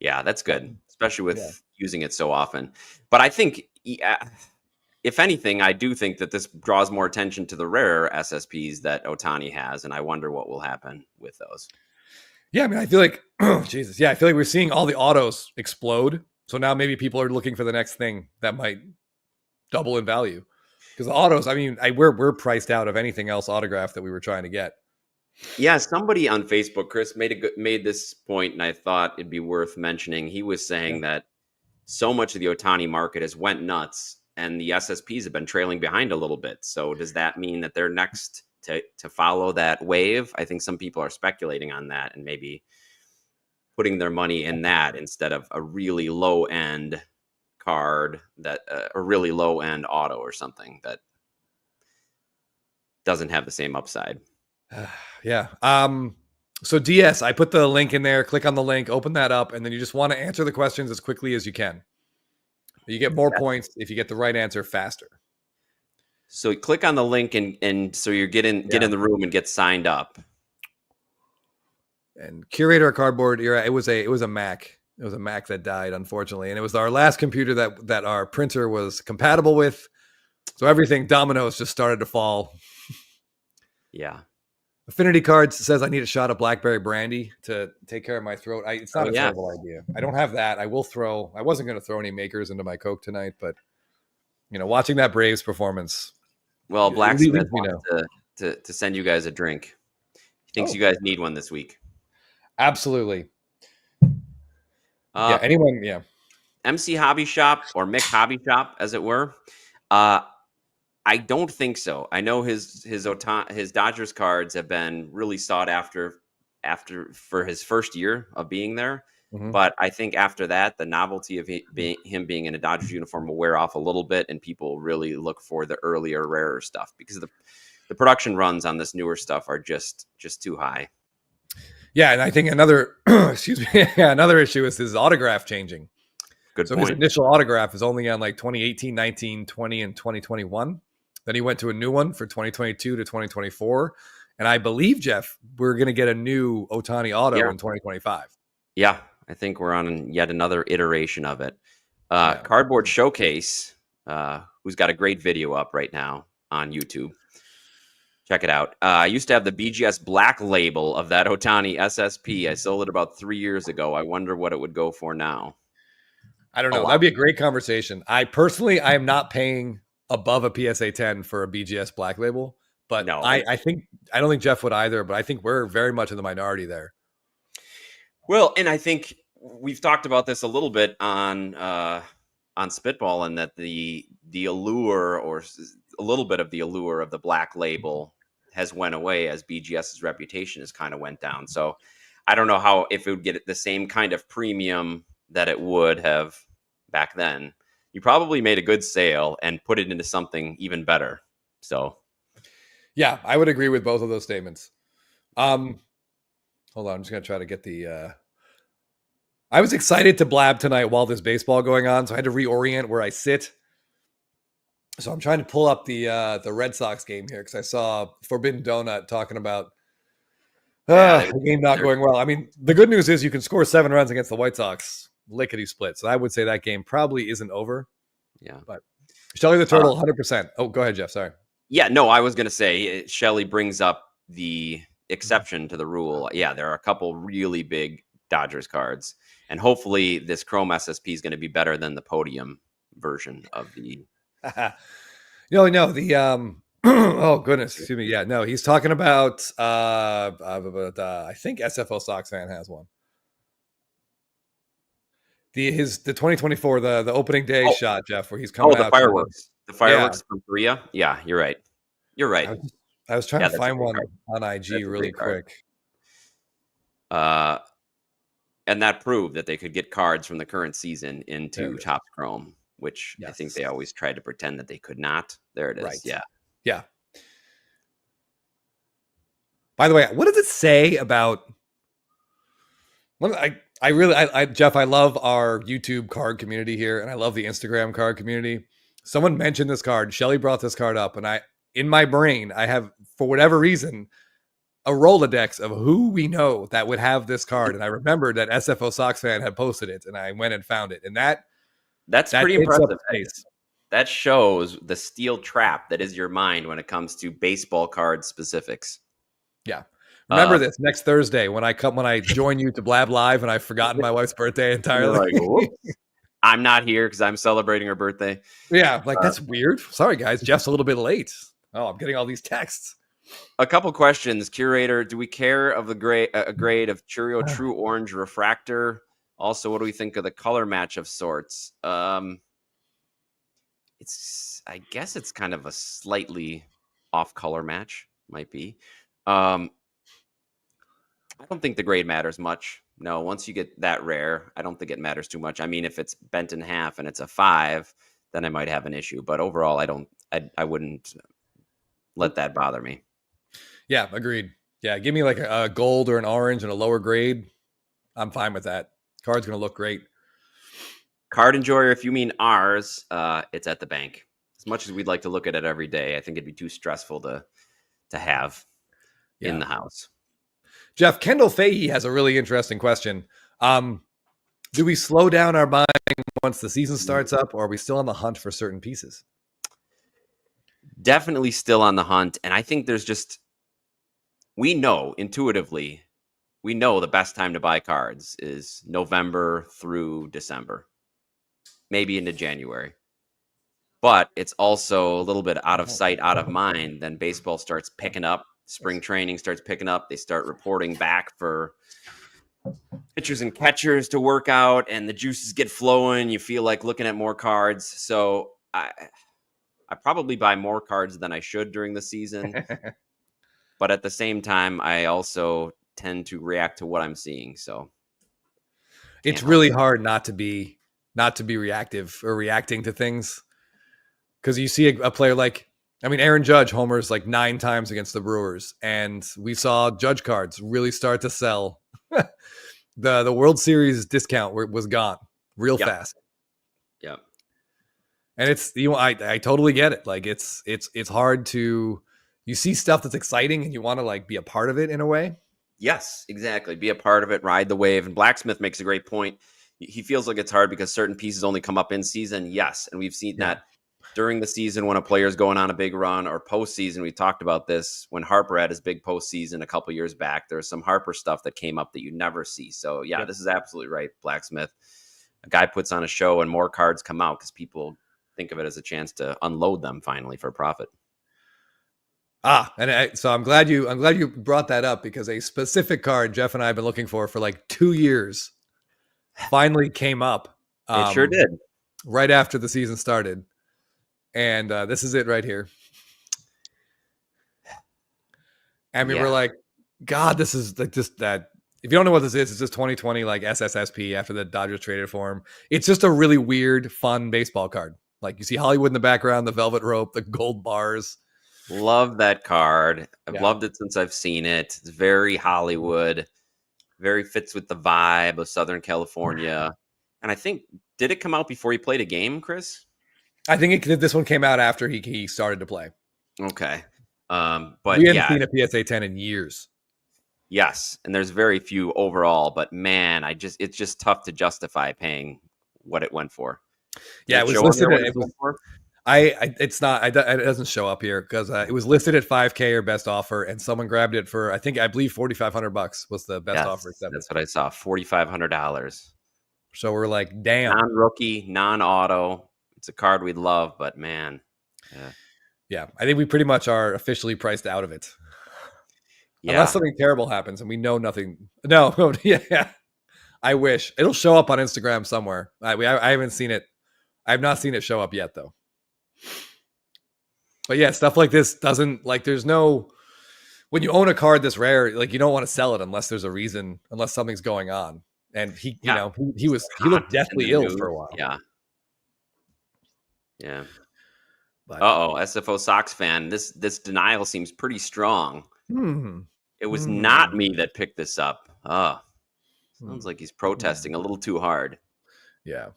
Yeah, that's good, especially with using it so often. But I think, if anything, I do think that this draws more attention to the rarer SSPs that Ohtani has, and I wonder what will happen with those. Yeah, I mean, I feel like, Jesus, yeah, I feel like we're seeing all the autos explode. So now maybe people are looking for the next thing that might double in value. Because the autos, I mean, we're priced out of anything else autographed that we were trying to get. Yeah, somebody on Facebook, Chris, made this point, and I thought it'd be worth mentioning. He was saying that so much of the Ohtani market has went nuts, and the SSPs have been trailing behind a little bit. So does that mean that they're next to follow that wave? I think some people are speculating on that and maybe putting their money in that instead of a really low end card that a really low end auto or something that doesn't have the same upside. Yeah. So DS, I put the link in there. Click on the link, open that up, and then you just want to answer the questions as quickly as you can. You get more points if you get the right answer faster. So click on the link and so you get in the room and get signed up. And Curator Cardboard era, it was a Mac. It was a Mac that died, unfortunately, and it was our last computer that our printer was compatible with. So everything dominoes just started to fall. Yeah. Affinity Cards says I need a shot of blackberry brandy to take care of my throat. It's not a terrible idea. I don't have that. I wasn't going to throw any makers into my Coke tonight, but watching that Braves performance. Well, Blacksmith wanted to send you guys a drink. He thinks you guys need one this week. Absolutely. Anyone? Yeah. MC Hobby Shop or Mick Hobby Shop, as it were. I don't think so. I know his Dodgers cards have been really sought after for his first year of being there. Mm-hmm. But I think after that, the novelty of him being in a Dodgers uniform will wear off a little bit, and people really look for the earlier, rarer stuff because the production runs on this newer stuff are just too high. Yeah, and I think another another issue is his autograph changing. Good so point. His initial autograph is only on like 2018, 19, 20, and 2021. Then he went to a new one for 2022 to 2024. And I believe, Jeff, we're going to get a new Ohtani auto in 2025. Yeah, I think we're on yet another iteration of it. Yeah. Cardboard Showcase, who's got a great video up right now on YouTube. Check it out. I used to have the BGS black label of that Ohtani SSP. I sold it about 3 years ago. I wonder what it would go for now. I don't A know. lot. That'd be a great conversation. I am not paying above a PSA 10 for a BGS black label, but No. I don't think Jeff would either, but I think we're very much in the minority there. Well, and I think we've talked about this a little bit on Spitball, and that the allure, or a little bit of the allure of the black label, has went away as BGS's reputation has kind of went down. So I don't know if it would get the same kind of premium that it would have back then. You probably made a good sale and put it into something even better. So yeah, I would agree with both of those statements. Hold on, I'm just gonna try to get the I was excited to blab tonight while there's baseball going on, so I had to reorient where I sit. So I'm trying to pull up the Red Sox game here because I saw Forbidden Donut talking about the game not going well. I mean, the good news is you can score 7 runs against the White Sox, lickety split. So I would say that game probably isn't over. Yeah, but Shelly the Turtle, 100%. Oh, go ahead, Jeff. Sorry. Yeah, no, I was going to say Shelly brings up the exception to the rule. Yeah, there are a couple really big Dodgers cards, and hopefully this Chrome SSP is going to be better than the Podium version of the. No, the oh goodness, excuse me. Yeah, no, he's talking about I think SFO Sox fan has one. The 2024 the opening day shot, Jeff, where he's coming out. The fireworks. The fireworks from Korea. Yeah, you're right. You're right. I was trying to find one on IG really quick. And that proved that they could get cards from the current season into Topps Chrome, which I think they always tried to pretend that they could not. There it is. Right. Yeah. Yeah. By the way, what does it say about Jeff, I love our YouTube card community here, and I love the Instagram card community. Someone mentioned this card. Shelly brought this card up, and in my brain, I have, for whatever reason, a Rolodex of who we know that would have this card. And I remembered that SFO Sox fan had posted it, and I went and found it. And that's pretty impressive. That shows the steel trap that is your mind when it comes to baseball card specifics. Yeah. Remember this next Thursday when I join you to Blab Live, and I've forgotten my wife's birthday entirely. Like, I'm not here because I'm celebrating her birthday. Yeah, that's weird. Sorry, guys. Jeff's a little bit late. Oh, I'm getting all these texts. A couple questions, curator. Do we care of the grade of Churio True Orange Refractor? Also, what do we think of the color match of sorts? I guess it's kind of a slightly off color match, might be. I don't think the grade matters much. No, once you get that rare, I don't think it matters too much. I mean, if it's bent in half and it's a 5, then I might have an issue. But overall, I wouldn't let that bother me. Yeah, agreed. Yeah, give me like a gold or an orange and a lower grade. I'm fine with that. Card's going to look great. Card enjoyer, if you mean ours, it's at the bank. As much as we'd like to look at it every day, I think it'd be too stressful to have in the house. Jeff, Kendall Fahey has a really interesting question. Do we slow down our buying once the season starts up, or are we still on the hunt for certain pieces? Definitely still on the hunt. And I think we know intuitively, the best time to buy cards is November through December, maybe into January. But it's also a little bit out of sight, out of mind. Then baseball starts picking up. Spring training starts picking up. They start reporting back for pitchers and catchers to work out, and the juices get flowing. You feel like looking at more cards. So I probably buy more cards than I should during the season. But at the same time, I also tend to react to what I'm seeing. So it's really hard not to be reactive or reacting to things, because you see a player like, Aaron Judge homers like 9 times against the Brewers, and we saw Judge cards really start to sell. The World Series discount was gone real fast. Yeah. And it's, I totally get it. Like it's hard to, you see stuff that's exciting and you want to like be a part of it in a way. Yes, exactly. Be a part of it, ride the wave. And Blacksmith makes a great point. He feels like it's hard because certain pieces only come up in season. Yes. And we've seen Yeah. that during the season when a player's going on a big run, or postseason. We talked about this when Harper had his big postseason a couple years back. There's some Harper stuff that came up that you never see. So, yeah, Yep. this is absolutely right, Blacksmith. A guy puts on a show and more cards come out because people think of it as a chance to unload them finally for profit. So I'm glad you brought that up, because a specific card Jeff and I have been looking for like 2 years finally came up. It sure did. Right after the season started, and this is it right here. I mean, we're like, God, this is like just that. If you don't know what this is, it's just 2020 like SSSP after the Dodgers traded for him. It's just a really weird, fun baseball card. Like, you see Hollywood in the background, the velvet rope, the gold bars. Love that card. I've Yeah. loved it since I've seen it. It's very Hollywood, very fits with the vibe of Southern California. And I think, did it come out before he played a game, Chris? I think this one came out after he started to play. Okay. But we hadn't seen a PSA 10 in years. Yes, and there's very few overall, but man, it's just tough to justify paying what it went for. Yeah, it was listed. It's not. It doesn't show up here because it was listed at 5K or best offer, and someone grabbed it for I believe $4,500 was the best offer. That's what I saw, $4,500. So we're like, damn, non-rookie, non-auto. It's a card we'd love, but man, yeah, I think we pretty much are officially priced out of it. Yeah. Unless something terrible happens and we know nothing. No, yeah. I wish it'll show up on Instagram somewhere. I haven't seen it. I have not seen it show up yet, though. But yeah, stuff like this doesn't there's no, when you own a card this rare, like, you don't want to sell it unless there's a reason, unless something's going on. And he looked deathly ill for a while. Yeah. SFO Sox fan. This denial seems pretty strong. It was not me that picked this up. Sounds like he's protesting a little too hard. Yeah.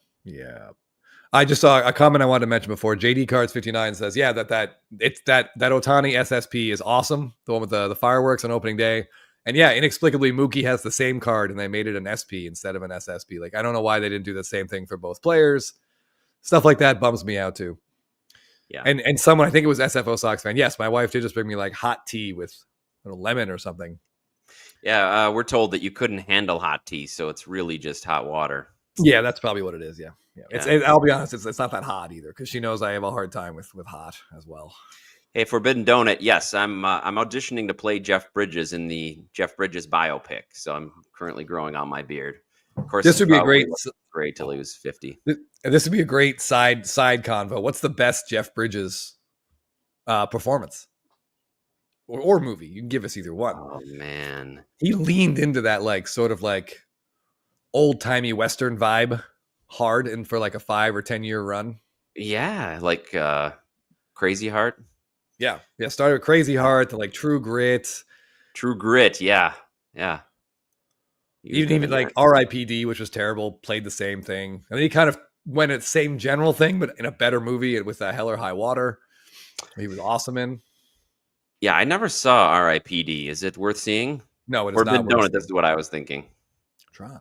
I just saw a comment I wanted to mention before. JD Cards 59 says, yeah, that Ohtani SSP is awesome. The one with the fireworks on opening day. And yeah, inexplicably, Mookie has the same card and they made it an SP instead of an SSP. Like, I don't know why they didn't do the same thing for both players. Stuff like that bums me out too. Yeah. And someone, I think it was SFO Sox fan. Yes, my wife did just bring me like hot tea with lemon or something. Yeah, we're told that you couldn't handle hot tea, so it's really just hot water. Yeah, that's probably what it is. Yeah. I'll be honest, it's not that hot either, because she knows I have a hard time with hot as well. Hey, Forbidden Donut. Yes, I'm auditioning to play Jeff Bridges in the Jeff Bridges biopic, so I'm currently growing out my beard. Of course, this would be a great till he was 50. This would be a great side convo. What's the best Jeff Bridges performance or movie? You can give us either one. Oh man, he leaned into that sort of old timey Western vibe hard, and for like a 5 or 10 year run. Yeah, like Crazy Heart. Yeah. Started with Crazy Heart to True Grit. Yeah. Even like R.I.P.D., which was terrible, played the same thing. And then he kind of went at the same general thing, but in a better movie with Hell or High Water. He was awesome in. Yeah, I never saw R.I.P.D. Is it worth seeing? No, it is not. Donut. This is what I was thinking. Tron.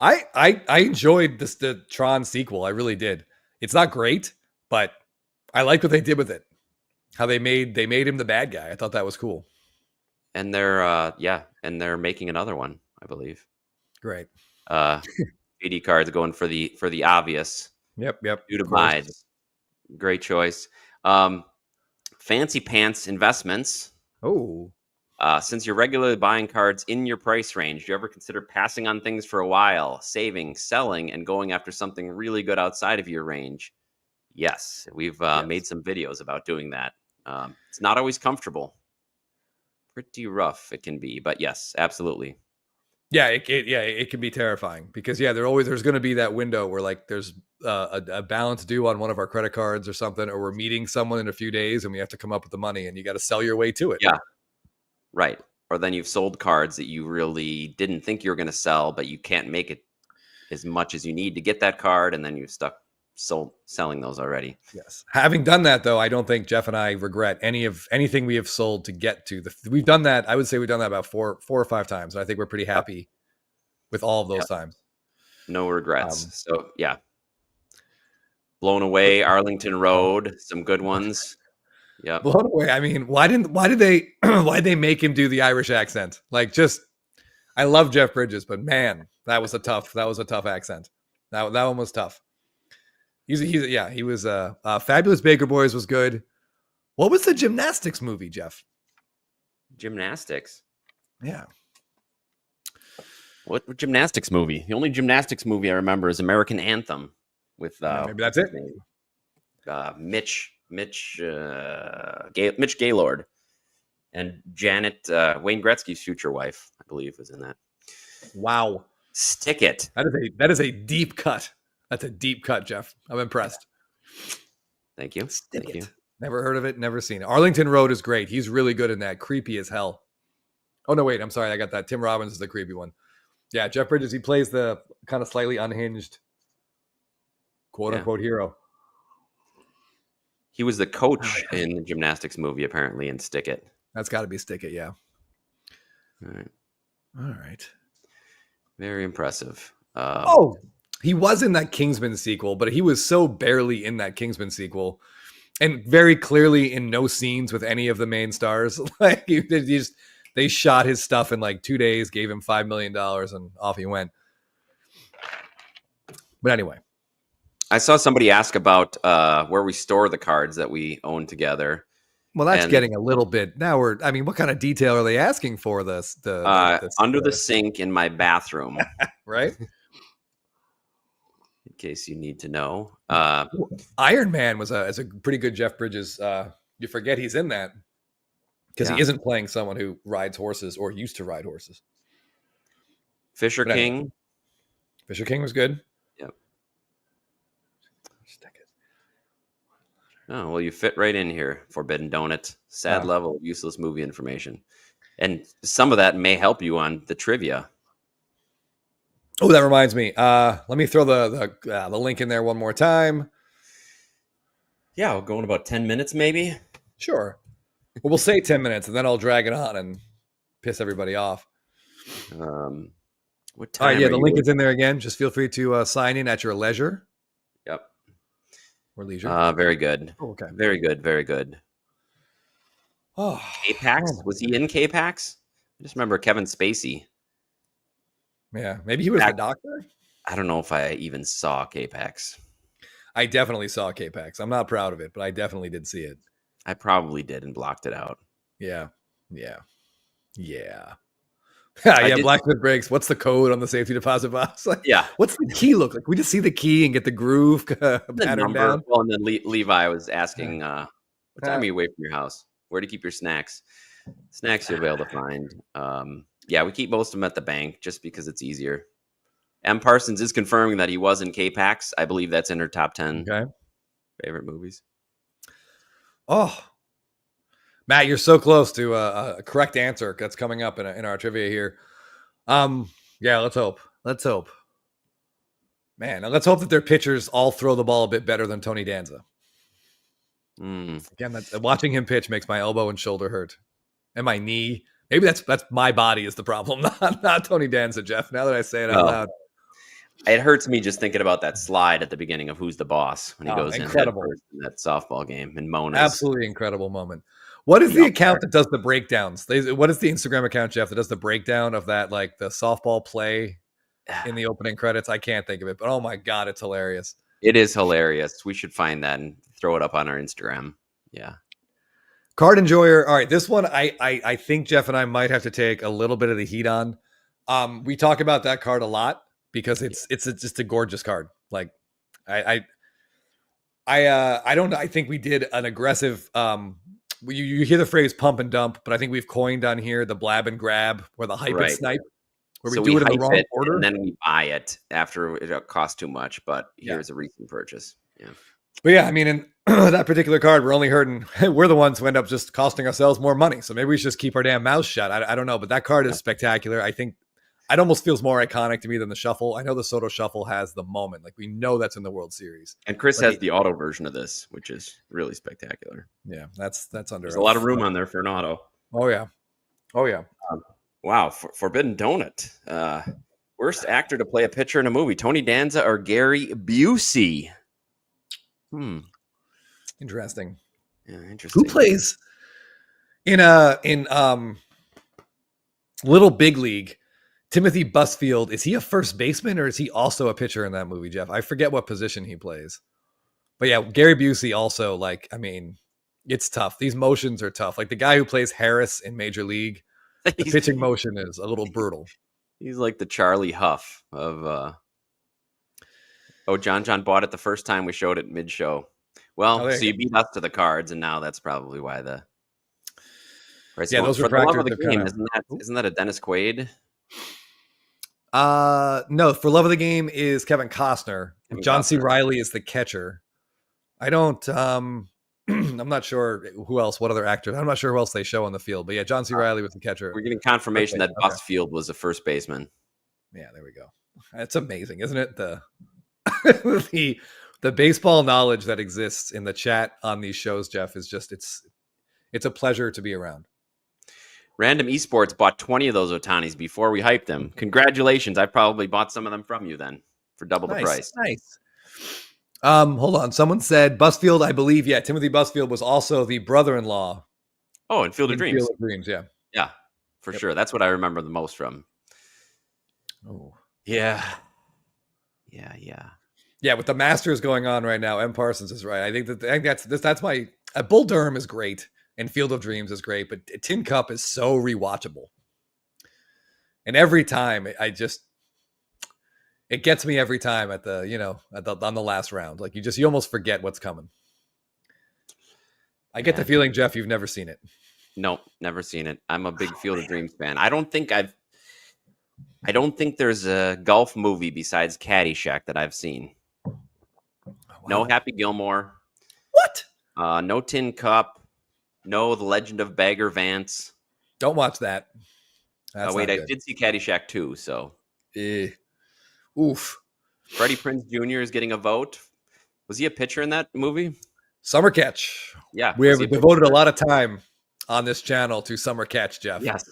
I enjoyed the Tron sequel. I really did. It's not great, but I like what they did with it. How they made him the bad guy. I thought that was cool. And they're making another one, I believe. Great. JD Cards going for the obvious. Yep. Due to Bides. Great choice. Fancy Pants Investments. Oh. Since you're regularly buying cards in your price range, do you ever consider passing on things for a while, saving, selling, and going after something really good outside of your range? Yes, we've made some videos about doing that. It's not always comfortable. Pretty rough it can be, but yes, absolutely. Yeah, it can be terrifying because there's going to be that window where there's a balance due on one of our credit cards or something, or we're meeting someone in a few days and we have to come up with the money, and you got to sell your way to it. Yeah, right. Or then you've sold cards that you really didn't think you were going to sell, but you can't make it as much as you need to get that card, and then you're stuck selling those already. Yes. Having done that, though, I don't think Jeff and I regret anything we have sold to get to we've done that. I would say we've done that about four or five times. And I think we're pretty happy with all of those times. No regrets. So yeah. Blown Away, Arlington Road, some good ones. Yeah. Blown Away. I mean, why did they make him do the Irish accent? Like, just, I love Jeff Bridges, but man, that was a tough accent. That one was tough. He was Fabulous Baker Boys was good. What was the gymnastics movie, Jeff? Gymnastics. Yeah. What gymnastics movie? The only gymnastics movie I remember is American Anthem with maybe that's it. Mitch Gaylord and Janet Wayne Gretzky's future wife, I believe, was in that. Wow. Stick It. That is a deep cut. That's a deep cut, Jeff. I'm impressed. Thank you. Thank you. Never heard of it. Never seen it. Arlington Road is great. He's really good in that. Creepy as hell. Oh, no, wait. I'm sorry. I got that. Tim Robbins is the creepy one. Yeah, Jeff Bridges, he plays the kind of slightly unhinged, quote-unquote hero. He was the coach in the gymnastics movie, apparently, in Stick It. That's got to be Stick It, yeah. All right. Very impressive. He was in that Kingsman sequel, but he was so barely in that Kingsman sequel, and very clearly in no scenes with any of the main stars. Like, they shot his stuff in like 2 days, gave him $5 million, and off he went. But anyway, I saw somebody ask about where we store the cards that we own together. Well, that's getting a little bit. Now what kind of detail are they asking for this? Under the sink in my bathroom. Right? In case you need to know. Iron Man is a pretty good Jeff Bridges. You forget he's in that because he isn't playing someone who rides horses or used to ride horses. Fisher King. Anyway, Fisher King was good. Yep. Oh, well, you fit right in here. Forbidden Donut. Sad level of useless movie information. And some of that may help you on the trivia. Oh, that reminds me. Let me throw the link in there one more time. Yeah, we'll go in about 10 minutes, maybe. Sure. Well, we'll say 10 minutes, and then I'll drag it on and piss everybody off. What time? The link is in there again. Just feel free to sign in at your leisure. Yep. Or leisure. Very good. Oh, okay. Very good. Very good. Oh, K-Pax? Was he in K-Pax? I just remember Kevin Spacey. Yeah, maybe he was the doctor. I don't know if I even saw K-Pax. I definitely saw K-Pax. I'm not proud of it, but I definitely did see it. I probably did and blocked it out. Yeah. Blacksmith Briggs. What's the code on the safety deposit box? Like, what's the key look like? We just see the key and get the groove pattern down. Well, and then Levi was asking, what time are you away from your house? Where to keep your snacks? Snacks you'll be able to find. We keep most of them at the bank just because it's easier. M. Parsons is confirming that he was in K-Pax. I believe that's in her top 10 favorite movies. Oh, Matt, you're so close to a correct answer that's coming up in our trivia here. Let's hope. Man, let's hope that their pitchers all throw the ball a bit better than Tony Danza. Again, watching him pitch makes my elbow and shoulder hurt, and my knee. Maybe that's my body is the problem, not Tony Danza, Jeff. Now that I say it out loud, it hurts me just thinking about that slide at the beginning of Who's the Boss when he goes in that softball game and Mona's. Absolutely incredible moment. What is the account that does the breakdowns? What is the Instagram account, Jeff, that does the breakdown of that, like the softball play in the opening credits? I can't think of it, but oh my God, it's hilarious. It is hilarious. We should find that and throw it up on our Instagram. Yeah. Card Enjoyer. All right. This one, I think Jeff and I might have to take a little bit of the heat on. We talk about that card a lot because it's just a gorgeous card. Like I don't know. I think we did an aggressive, you hear the phrase pump and dump, but I think we've coined on here the blab and grab or the hype and snipe, where we do it in the wrong order. And then we buy it after it costs too much, but here's a recent purchase. Yeah. But yeah, I mean, in that particular card, we're only hurting. We're the ones who end up just costing ourselves more money. So maybe we should just keep our damn mouths shut. I don't know, but that card is spectacular. I think it almost feels more iconic to me than the shuffle. I know the Soto shuffle has the moment. Like we know that's in the World Series. And Chris But has the auto version of this, which is really spectacular. Yeah, that's under. There's a lot of room on there for an auto. Oh yeah. Wow, Forbidden Donut. Worst actor to play a pitcher in a movie: Tony Danza or Gary Busey? Interesting. Yeah, interesting. Who plays in Little Big League? Timothy Busfield, is he a first baseman or is he also a pitcher in that movie, Jeff? I forget what position he plays. But yeah, Gary Busey also, like, I mean, it's tough. These motions are tough. Like the guy who plays Harris in Major League, the pitching motion is a little brutal. He's like the Charlie Huff of John bought it the first time we showed it mid-show. Well, so you beat us to the cards, and now that's probably why the price. Yeah, those for the love of refractors the game. Isn't that a Dennis Quaid? No, For Love of the Game is Kevin Costner. John C. Reilly is the catcher. I don't I'm not sure what other actors. I'm not sure who else they show on the field. But yeah, John C. Reilly was the catcher. We're getting confirmation that Busfield was a first baseman. Yeah, there we go. It's amazing, isn't it? The the baseball knowledge that exists in the chat on these shows, Jeff, is just it's a pleasure to be around. Random Esports bought 20 of those Ohtanis before we hyped them. Congratulations. I probably bought some of them from you then for double the price. Nice. Hold on. Someone said Busfield, I believe. Yeah, Timothy Busfield was also the brother-in-law. Oh, in Field of Dreams. Field of Dreams, yeah. Yeah, for sure. That's what I remember the most from. Oh. Yeah. Yeah, with the Masters going on right now, M. Parsons is right. I think that's my Bull Durham is great and Field of Dreams is great, but Tin Cup is so rewatchable. And every time it gets me every time on the last round. Like you almost forget what's coming. I get the feeling, Jeff, you've never seen it. Nope, never seen it. I'm a big Field of Dreams fan. I don't think there's a golf movie besides Caddyshack that I've seen. Wow. No Happy Gilmore. What? No Tin Cup. No The Legend of Bagger Vance. Don't watch that. I did see Caddyshack 2, so. Oof. Freddie Prinze Jr. is getting a vote. Was he a pitcher in that movie? Summer Catch. Yeah. We have devoted a lot of time on this channel to Summer Catch, Jeff. Yes.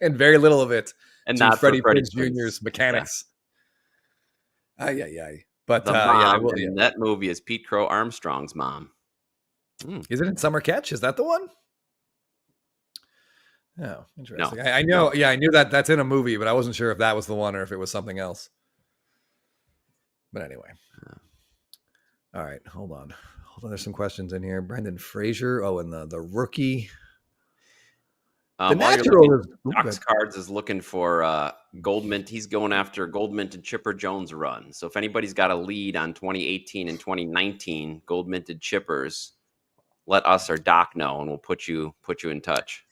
And very little of it and to not Freddie Prinze Jr.'s mechanics. Yeah. But the mom in that movie is Pete Crow Armstrong's mom. Is it in Summer Catch? Is that the one? Oh, interesting. No, I know. No. Yeah, I knew that that's in a movie, but I wasn't sure if that was the one or if it was something else. But anyway. All right, hold on. There's some questions in here. Brendan Fraser. Oh, and the rookie. The natural Ohtani Cards is looking for Gold Mint. He's going after Gold Minted Chipper Jones run. So if anybody's got a lead on 2018 and 2019 Gold Minted Chippers, let us or Doc know, and we'll put you in touch.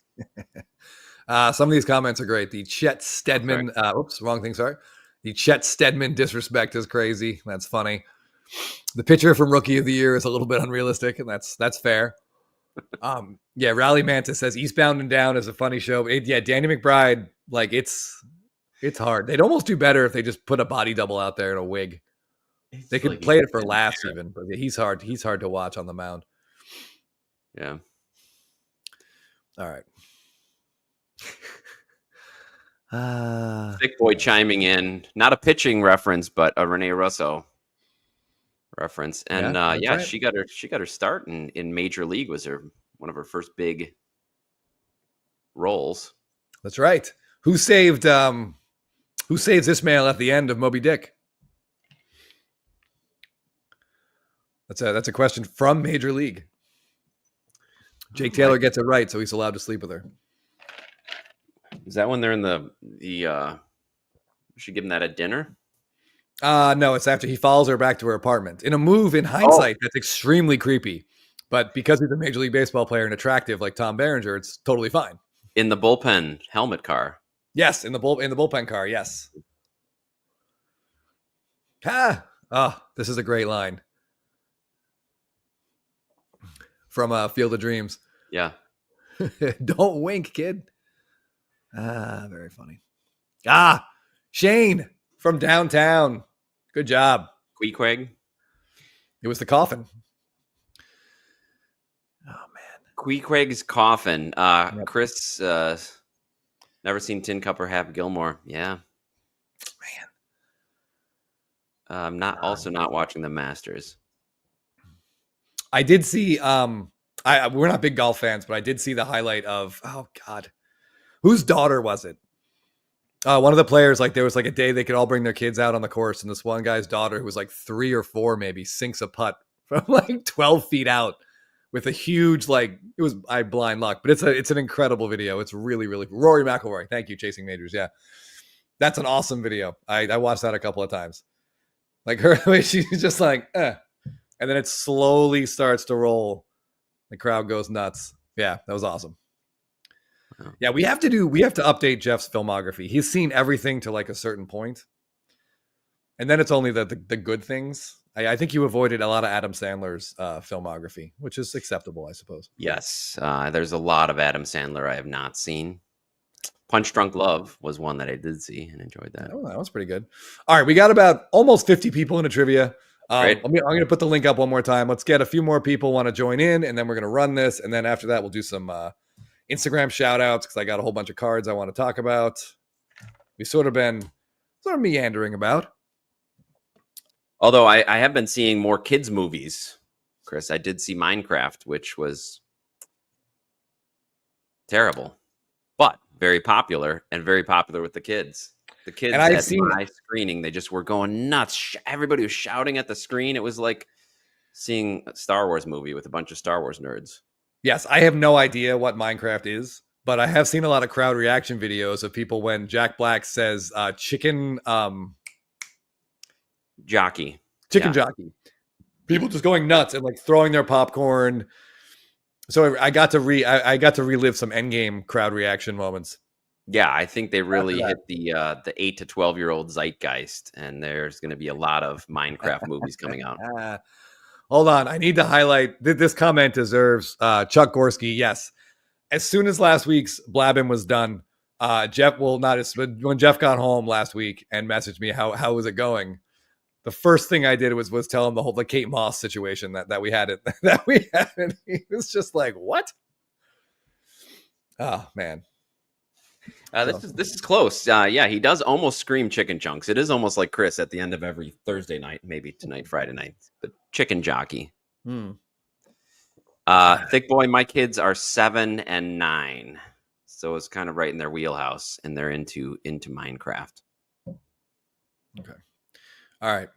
Some of these comments are great. The Chet Stedman. Oops, wrong thing. Sorry. The Chet Stedman disrespect is crazy. That's funny. The pitcher from Rookie of the Year is a little bit unrealistic, and that's fair. Yeah, Rally Mantis says Eastbound and Down is a funny show. Danny McBride, like it's hard. They'd almost do better if they just put a body double out there in a wig. They could play it for laughs even, but he's hard to watch on the mound. Yeah. All right. Thick Boy chiming in, not a pitching reference, but a Rene Russo reference. And right. she got her start in Major League. Was one of her first big roles. That's right. Who saves Ismail at the end of Moby Dick? That's a question from Major League. Jake Taylor gets it right, so he's allowed to sleep with her. Is that when they're in the she give him that at dinner? No, it's after he follows her back to her apartment. In a move, in hindsight, that's extremely creepy. But because he's a Major League Baseball player and attractive like Tom Berenger, it's totally fine. In the bullpen helmet car. Yes, in the bullpen car, yes. This is a great line. From Field of Dreams. Yeah. Don't wink, kid. Very funny. Shane from downtown. Good job. Queequeg. It was the coffin. Oh man. Queequeg's coffin. Yep. Chris, never seen Tin Cup or Happy Gilmore. Yeah. Man. I'm not watching the Masters. I did see we're not big golf fans, but I did see the highlight of, oh God, whose daughter was it? One of the players, like there was like a day they could all bring their kids out on the course, and this one guy's daughter, who was like 3 or 4 maybe, sinks a putt from like 12 feet out with a huge, like, it was blind luck, but it's an incredible video. It's really, really Rory McIlroy. Thank you, Chasing Majors. Yeah, that's an awesome video. I watched that a couple of times. Like her, she's just like, and then it slowly starts to roll. The crowd goes nuts. Yeah, that was awesome. Wow. Yeah, we have to update Jeff's filmography. He's seen everything to like a certain point, and then it's only the good things. I think you avoided a lot of Adam Sandler's filmography, which is acceptable, I suppose. Yes, there's a lot of Adam Sandler I have not seen. Punch Drunk Love was one that I did see and enjoyed that. Oh, that was pretty good. All right, we got about almost 50 people in a trivia. Right. I'm going to put the link up one more time. Let's get a few more people want to join in, and then we're going to run this. And then after that, we'll do some Instagram shout outs because I got a whole bunch of cards I want to talk about. We've sort of been meandering about. Although I have been seeing more kids' movies, Chris. I did see Minecraft, which was terrible, but very popular with the kids. The kids and at my screening, they just were going nuts. Everybody was shouting at the screen. It was like seeing a Star Wars movie with a bunch of Star Wars nerds. Yes, I have no idea what Minecraft is, but I have seen a lot of crowd reaction videos of people when Jack Black says chicken jockey. Jockey. People just going nuts and like throwing their popcorn. So I got to relive some Endgame crowd reaction moments. Yeah, I think they really hit the 8 to 12-year-old zeitgeist, and there's going to be a lot of Minecraft movies coming out. Hold on, I need to highlight this comment deserves Chuck Gorski. Yes, as soon as last week's Blabbin was done, Jeff when Jeff got home last week and messaged me how was it going. The first thing I did was tell him the whole Kate Moss situation that we had it that we had. And he was just like, "What?" Oh man. This is close. Yeah, he does almost scream chicken chunks. It is almost like Chris at the end of every Thursday night, maybe tonight, Friday night. But chicken jockey. Thick boy, my kids are 7 and 9, so it's kind of right in their wheelhouse, and they're into Minecraft. Okay. All right.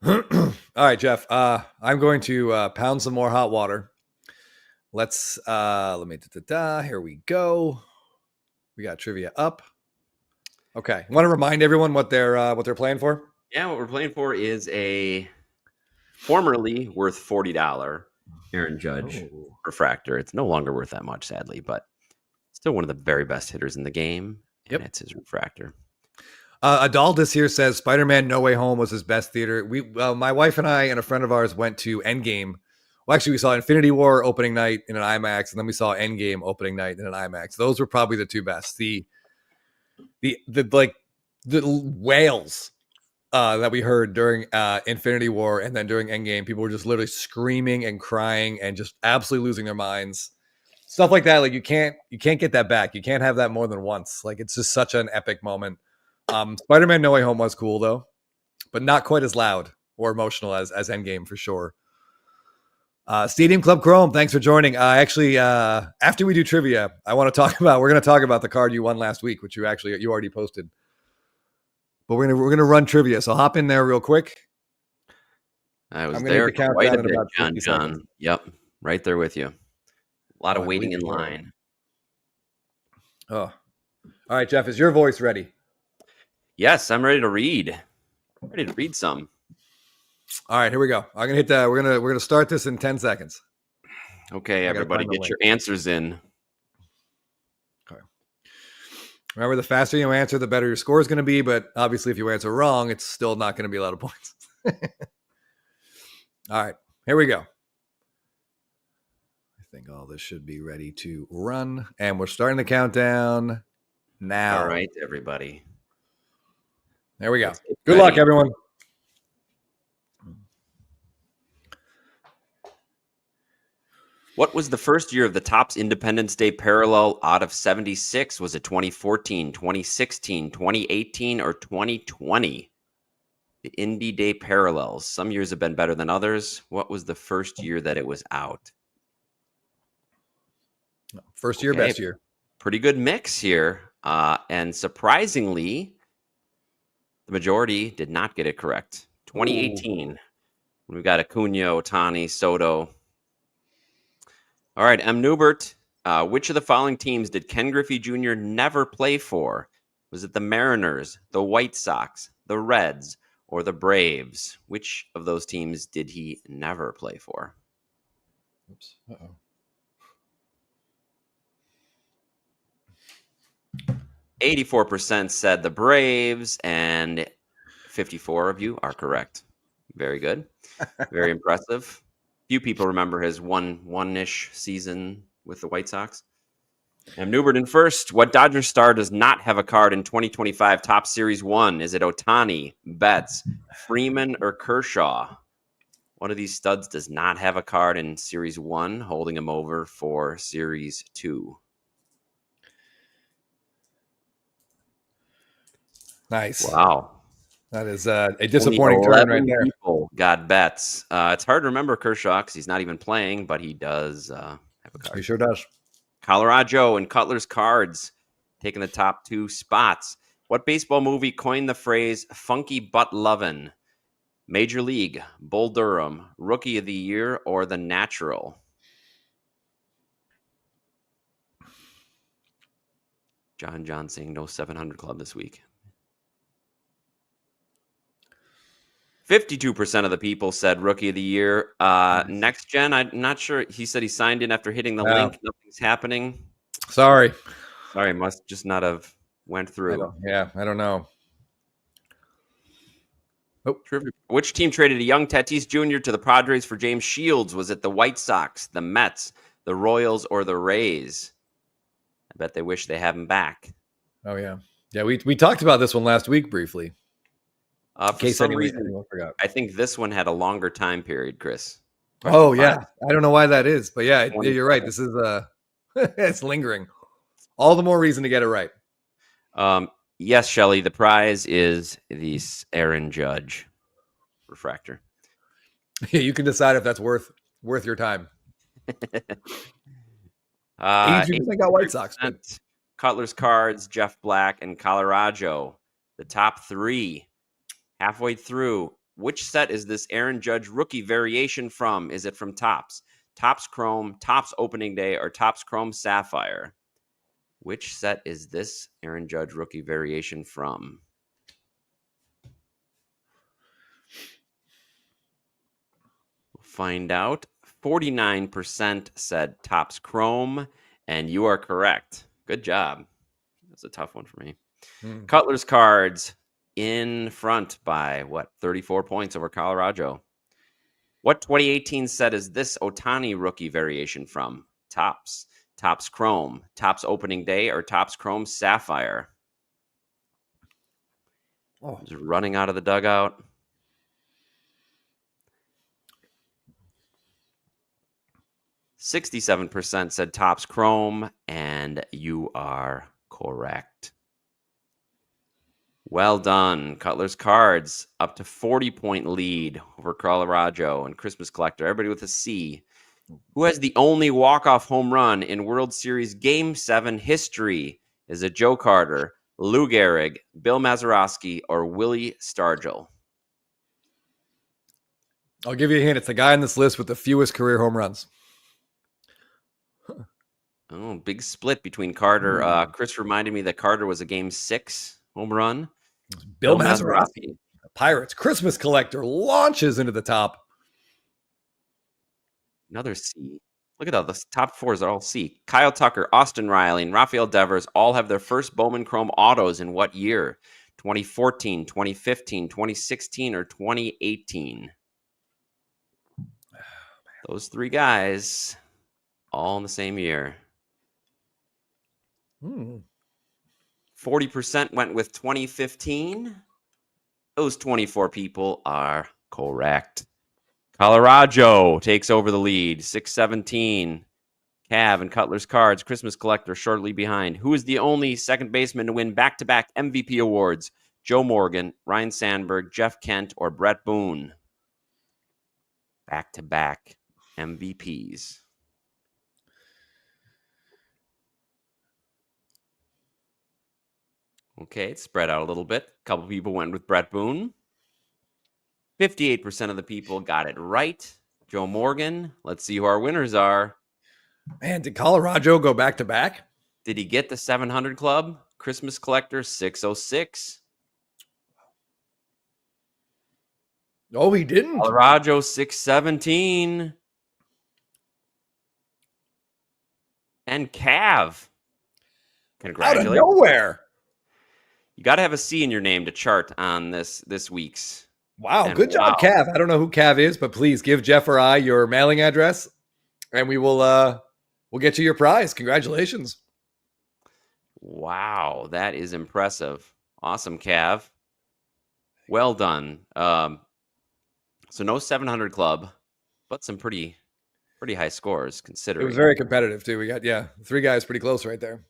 All right, Jeff. I'm going to pound some more hot water. Let's here we go. We got trivia up. Okay. I want to remind everyone what they're playing for. Yeah, what we're playing for is a formerly worth $40 Aaron Judge refractor. It's no longer worth that much, sadly, but still one of the very best hitters in the game. Yep. And it's his refractor. Adaldus here says Spider-Man No Way Home was his best theater. My wife and I and a friend of ours went to Endgame. Well, actually, we saw Infinity War opening night in an IMAX, and then we saw Endgame opening night in an IMAX. Those were probably the two best. The wails that we heard during Infinity War and then during Endgame, people were just literally screaming and crying and just absolutely losing their minds. Stuff like that, like you can't get that back. You can't have that more than once. Like it's just such an epic moment. Spider-Man No Way Home was cool though, but not quite as loud or emotional as Endgame for sure. Stadium Club Chrome, thanks for joining. Actually, after we do trivia, we're going to talk about the card you won last week, which you already posted. But we're gonna run trivia, so hop in there real quick. I was there quite a bit, John. Yep, right there with you. A lot of waiting in line. Oh, all right, Jeff, is your voice ready? Yes, I'm ready to read. I'm ready to read some. All right, here we go. I'm gonna hit that. We're gonna start this in 10 seconds. Okay, everybody, get your answers in. Okay. Remember, the faster you answer, the better your score is going to be. But obviously, if you answer wrong, it's still not going to be a lot of points. All right, here we go. think all this should be ready to run. And we're starting the countdown now. All right, everybody. There we go. Good luck, everyone. What was the first year of the Topps Independence Day parallel out of 76? Was it 2014, 2016, 2018, or 2020? The Indy Day parallels. Some years have been better than others. What was the first year that it was out? First year, best year. Pretty good mix here. And surprisingly, the majority did not get it correct. 2018. Ooh. We've got Acuna, Ohtani, Soto. All right, M. Newbert. Which of the following teams did Ken Griffey Jr. never play for? Was it the Mariners, the White Sox, the Reds, or the Braves? Which of those teams did he never play for? Oops. Uh-oh. 84% said the Braves, and 54 of you are correct. Very good. Very impressive. Few people remember his one-ish season with the White Sox. And Newbert in first. What Dodgers star does not have a card in 2025 Topps Series 1? Is it Ohtani, Betts, Freeman, or Kershaw? One of these studs does not have a card in Series 1, holding him over for Series 2. Nice. Wow. That is a disappointing turn right there. People got Betts. It's hard to remember Kershaw because he's not even playing, but he does have a card. He sure does. Colorado and Cutler's Cards taking the top 2 spots. What baseball movie coined the phrase funky butt lovin'? Major League, Bull Durham, Rookie of the Year, or The Natural? John saying no 700 Club this week. 52% of the people said Rookie of the Year. Next Gen, I'm not sure. He said he signed in after hitting the link. Nothing's happening. Sorry, must just not have went through. I don't know. Oh. Which team traded a young Tatis Jr. to the Padres for James Shields? Was it the White Sox, the Mets, the Royals, or the Rays? I bet they wish they have him back. Oh, yeah. Yeah, we talked about this one last week briefly. For some reason, I think this one had a longer time period, Chris. Oh, yeah. I don't know why that is, but yeah, you're right. This is it's lingering. All the more reason to get it right. Yes, Shelly, the prize is the Aaron Judge refractor. Yeah, you can decide if that's worth your time. 82% got White Sox. Cutler's Cards, Jeff Black, and Colorado. The top 3. Halfway through, which set is this Aaron Judge rookie variation from? Is it from Topps, Topps Chrome, Topps Opening Day, or Topps Chrome Sapphire? Which set is this Aaron Judge rookie variation from? We'll find out. 49% said Topps Chrome, and you are correct. Good job. That's a tough one for me. Cutler's Cards in front by 34 points over Colorado. What 2018 set is this Ohtani rookie variation from? Topps, Topps Chrome, Topps Opening Day, or Topps Chrome Sapphire? Just running out of the dugout. 67% said Topps Chrome, and you are correct. Well done. Cutler's Cards up to 40-point lead over Colorado and Christmas Collector. Everybody with a C. Who has the only walk-off home run in World Series Game 7 history? Is it Joe Carter, Lou Gehrig, Bill Mazeroski, or Willie Stargell? I'll give you a hint. It's the guy on this list with the fewest career home runs. Oh, big split between Carter. Chris reminded me that Carter was a Game 6 home run. Bill Mazeroski, the Pirates Christmas Collector, launches into the top. Another C. Look at that. The top 4s are all C. Kyle Tucker, Austin Riley, and Rafael Devers all have their first Bowman Chrome autos in what year? 2014, 2015, 2016, or 2018? Those 3 guys all in the same year. Hmm. 40% went with 2015. Those 24 people are correct. Colorado takes over the lead, 617. Cav and Cutler's Cards, Christmas Collector shortly behind. Who is the only second baseman to win back-to-back MVP awards? Joe Morgan, Ryan Sandberg, Jeff Kent, or Brett Boone? Back-to-back MVPs. Okay, it's spread out a little bit. A couple people went with Brett Boone. 58% of the people got it right. Joe Morgan. Let's see who our winners are. Man, did Colorado go back to back? Did he get the 700 Club? Christmas Collector 606. Oh, he didn't. Colorado 617. And Cav. Congratulations. Out of nowhere. You got to have a C in your name to chart on this week's. Wow, And good job, Cav. I don't know who Cav is, but please give Jeff or I your mailing address, and we will we'll get you your prize. Congratulations. Wow, that is impressive. Awesome, Cav. Well done. So no 700 Club, but some pretty high scores considering. It was very competitive too. We got 3 guys pretty close right there.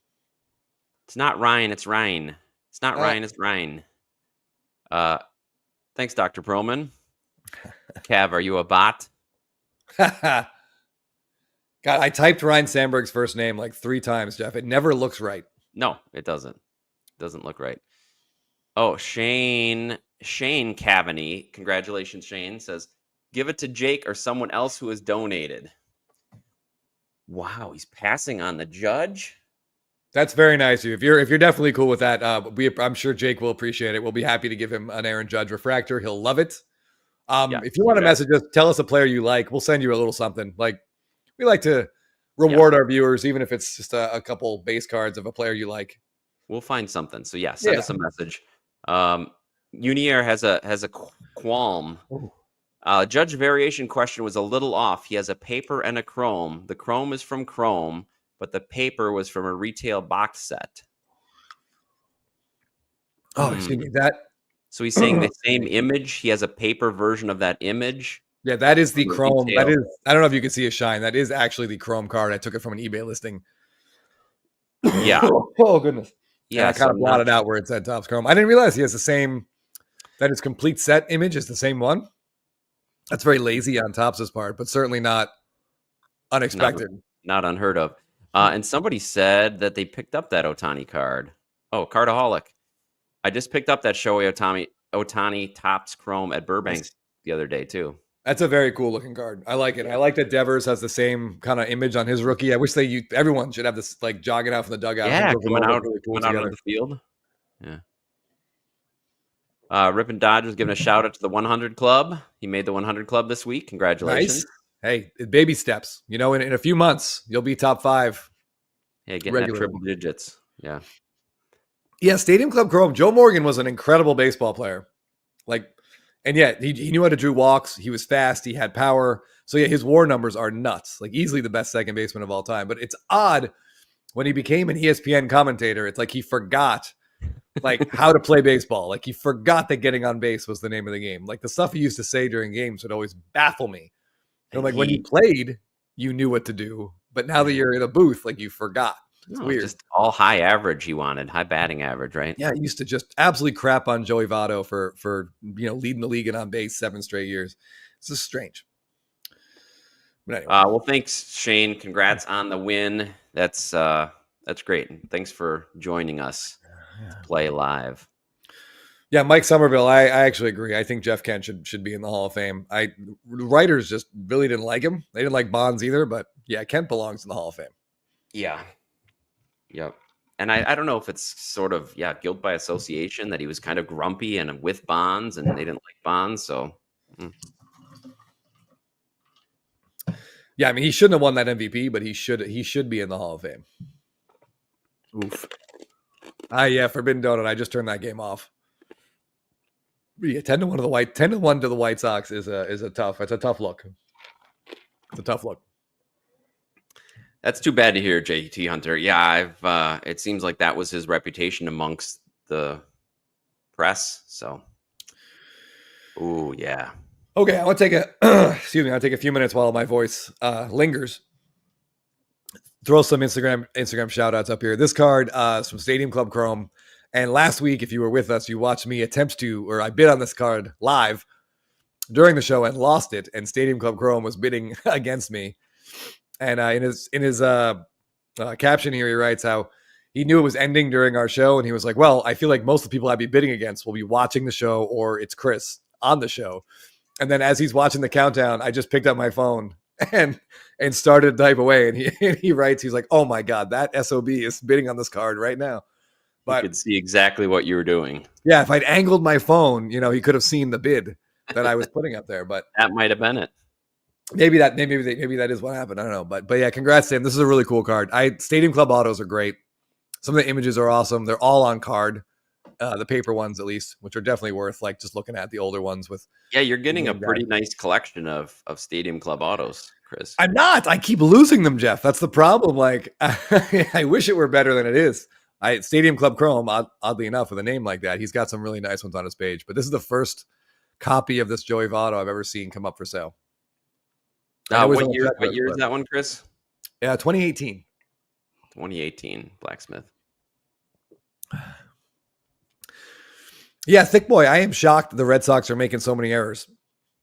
It's not Ryan, it's Ryan. It's not Ryan, it's Ryan. Thanks, Dr. Perlman. Cav, are you a bot? God, I typed Ryan Sandberg's first name like 3 times, Jeff. It never looks right. No, it doesn't. It doesn't look right. Oh, Shane Cavaney. Congratulations, Shane. Says, give it to Jake or someone else who has donated. Wow, he's passing on the judge. That's very nice of you. If you're definitely cool with that, I'm sure Jake will appreciate it. We'll be happy to give him an Aaron Judge refractor. He'll love it. If you want to message us, tell us a player you like. We'll send you a little something. Like, we like to reward our viewers, even if it's just a couple base cards of a player you like. We'll find something. So send us a message. Unier has a qualm. Judge variation question was a little off. He has a paper and a chrome. The chrome is from Chrome, but the paper was from a retail box set. Oh, excuse me. That. So he's saying the same image. He has a paper version of that image. Yeah, that is the Chrome. Retail. That is. I don't know if you can see a shine. That is actually the Chrome card. I took it from an eBay listing. Yeah. Oh goodness. Yeah. I kind of blotted out where it said Topps Chrome. I didn't realize he has the same. That his complete set image is the same one. That's very lazy on Topps's part, but certainly not unexpected. Not unheard of. And somebody said that they picked up that Ohtani card. Oh, Cardaholic. I just picked up that Shohei Ohtani Topps Chrome at Burbank the other day too. That's a very cool looking card. I like it. I like that Devers has the same kind of image on his rookie. I wish everyone should have this like jogging out from the dugout. Yeah, coming out of the field. Yeah. Ripon Dodgers giving a shout out to the 100 Club. He made the 100 Club this week. Congratulations. Nice. Hey, baby steps. You know, in a few months, you'll be top 5. Yeah, getting that triple digits. Yeah. Yeah, Stadium Club Chrome. Joe Morgan was an incredible baseball player. And yet he knew how to drew walks. He was fast. He had power. So yeah, his WAR numbers are nuts. Like easily the best second baseman of all time. But it's odd when he became an ESPN commentator. It's like he forgot like how to play baseball. Like he forgot that getting on base was the name of the game. Like the stuff he used to say during games would always baffle me. And like when you played, you knew what to do. But now that you're in a booth, like you forgot. It's weird. Just all high average he wanted, high batting average, right? Yeah, he used to just absolutely crap on Joey Votto for leading the league and on base 7 straight years. It's just strange. But anyway. Well, thanks, Shane. Congrats on the win. That's great. And thanks for joining us to play live. Yeah, Mike Somerville, I actually agree. I think Jeff Kent should be in the Hall of Fame. Writers just really didn't like him. They didn't like Bonds either, but yeah, Kent belongs in the Hall of Fame. Yeah. Yep. And I don't know if it's sort of, guilt by association that he was kind of grumpy and with Bonds and they didn't like Bonds. So, Yeah, I mean, he shouldn't have won that MVP, but he should be in the Hall of Fame. Oof. Yeah, Forbidden Donut. I just turned that game off. Yeah, 10-1 to the White Sox is a tough look. It's a tough look. That's too bad to hear, JT Hunter. Yeah, it seems like that was his reputation amongst the press. So, oh yeah. Okay, I want to take a excuse me. I'll take a few minutes while my voice lingers. Throw some Instagram shout outs up here. This card is from Stadium Club Chrome. And last week, if you were with us, you watched me attempt to, or I bid on this card live during the show and lost it. And Stadium Club Chrome was bidding against me. And in his caption here, he writes how he knew it was ending during our show, and he was like, "Well, I feel like most of the people I'd be bidding against will be watching the show, or it's Chris on the show." And then as he's watching the countdown, I just picked up my phone and started to type away. And he writes, he's like, "Oh my god, that SOB is bidding on this card right now." But he could see exactly what you were doing. Yeah, if I'd angled my phone, he could have seen the bid that I was putting up there. But that might have been it. Maybe that is what happened. I don't know, but yeah, congrats to him. This is a really cool card. Stadium Club autos are great. Some of the images are awesome. They're all on card, the paper ones at least, which are definitely worth like just looking at the older ones with. Yeah, you're getting a pretty nice collection of Stadium Club autos, Chris. I'm not. I keep losing them, Jeff. That's the problem. Like, I wish it were better than it is. Stadium Club Chrome, oddly enough, with a name like that, he's got some really nice ones on his page. But this is the first copy of this Joey Votto I've ever seen come up for sale. What year is that one, Chris? Yeah, 2018. 2018, Blacksmith. Yeah, thick boy. I am shocked the Red Sox are making so many errors.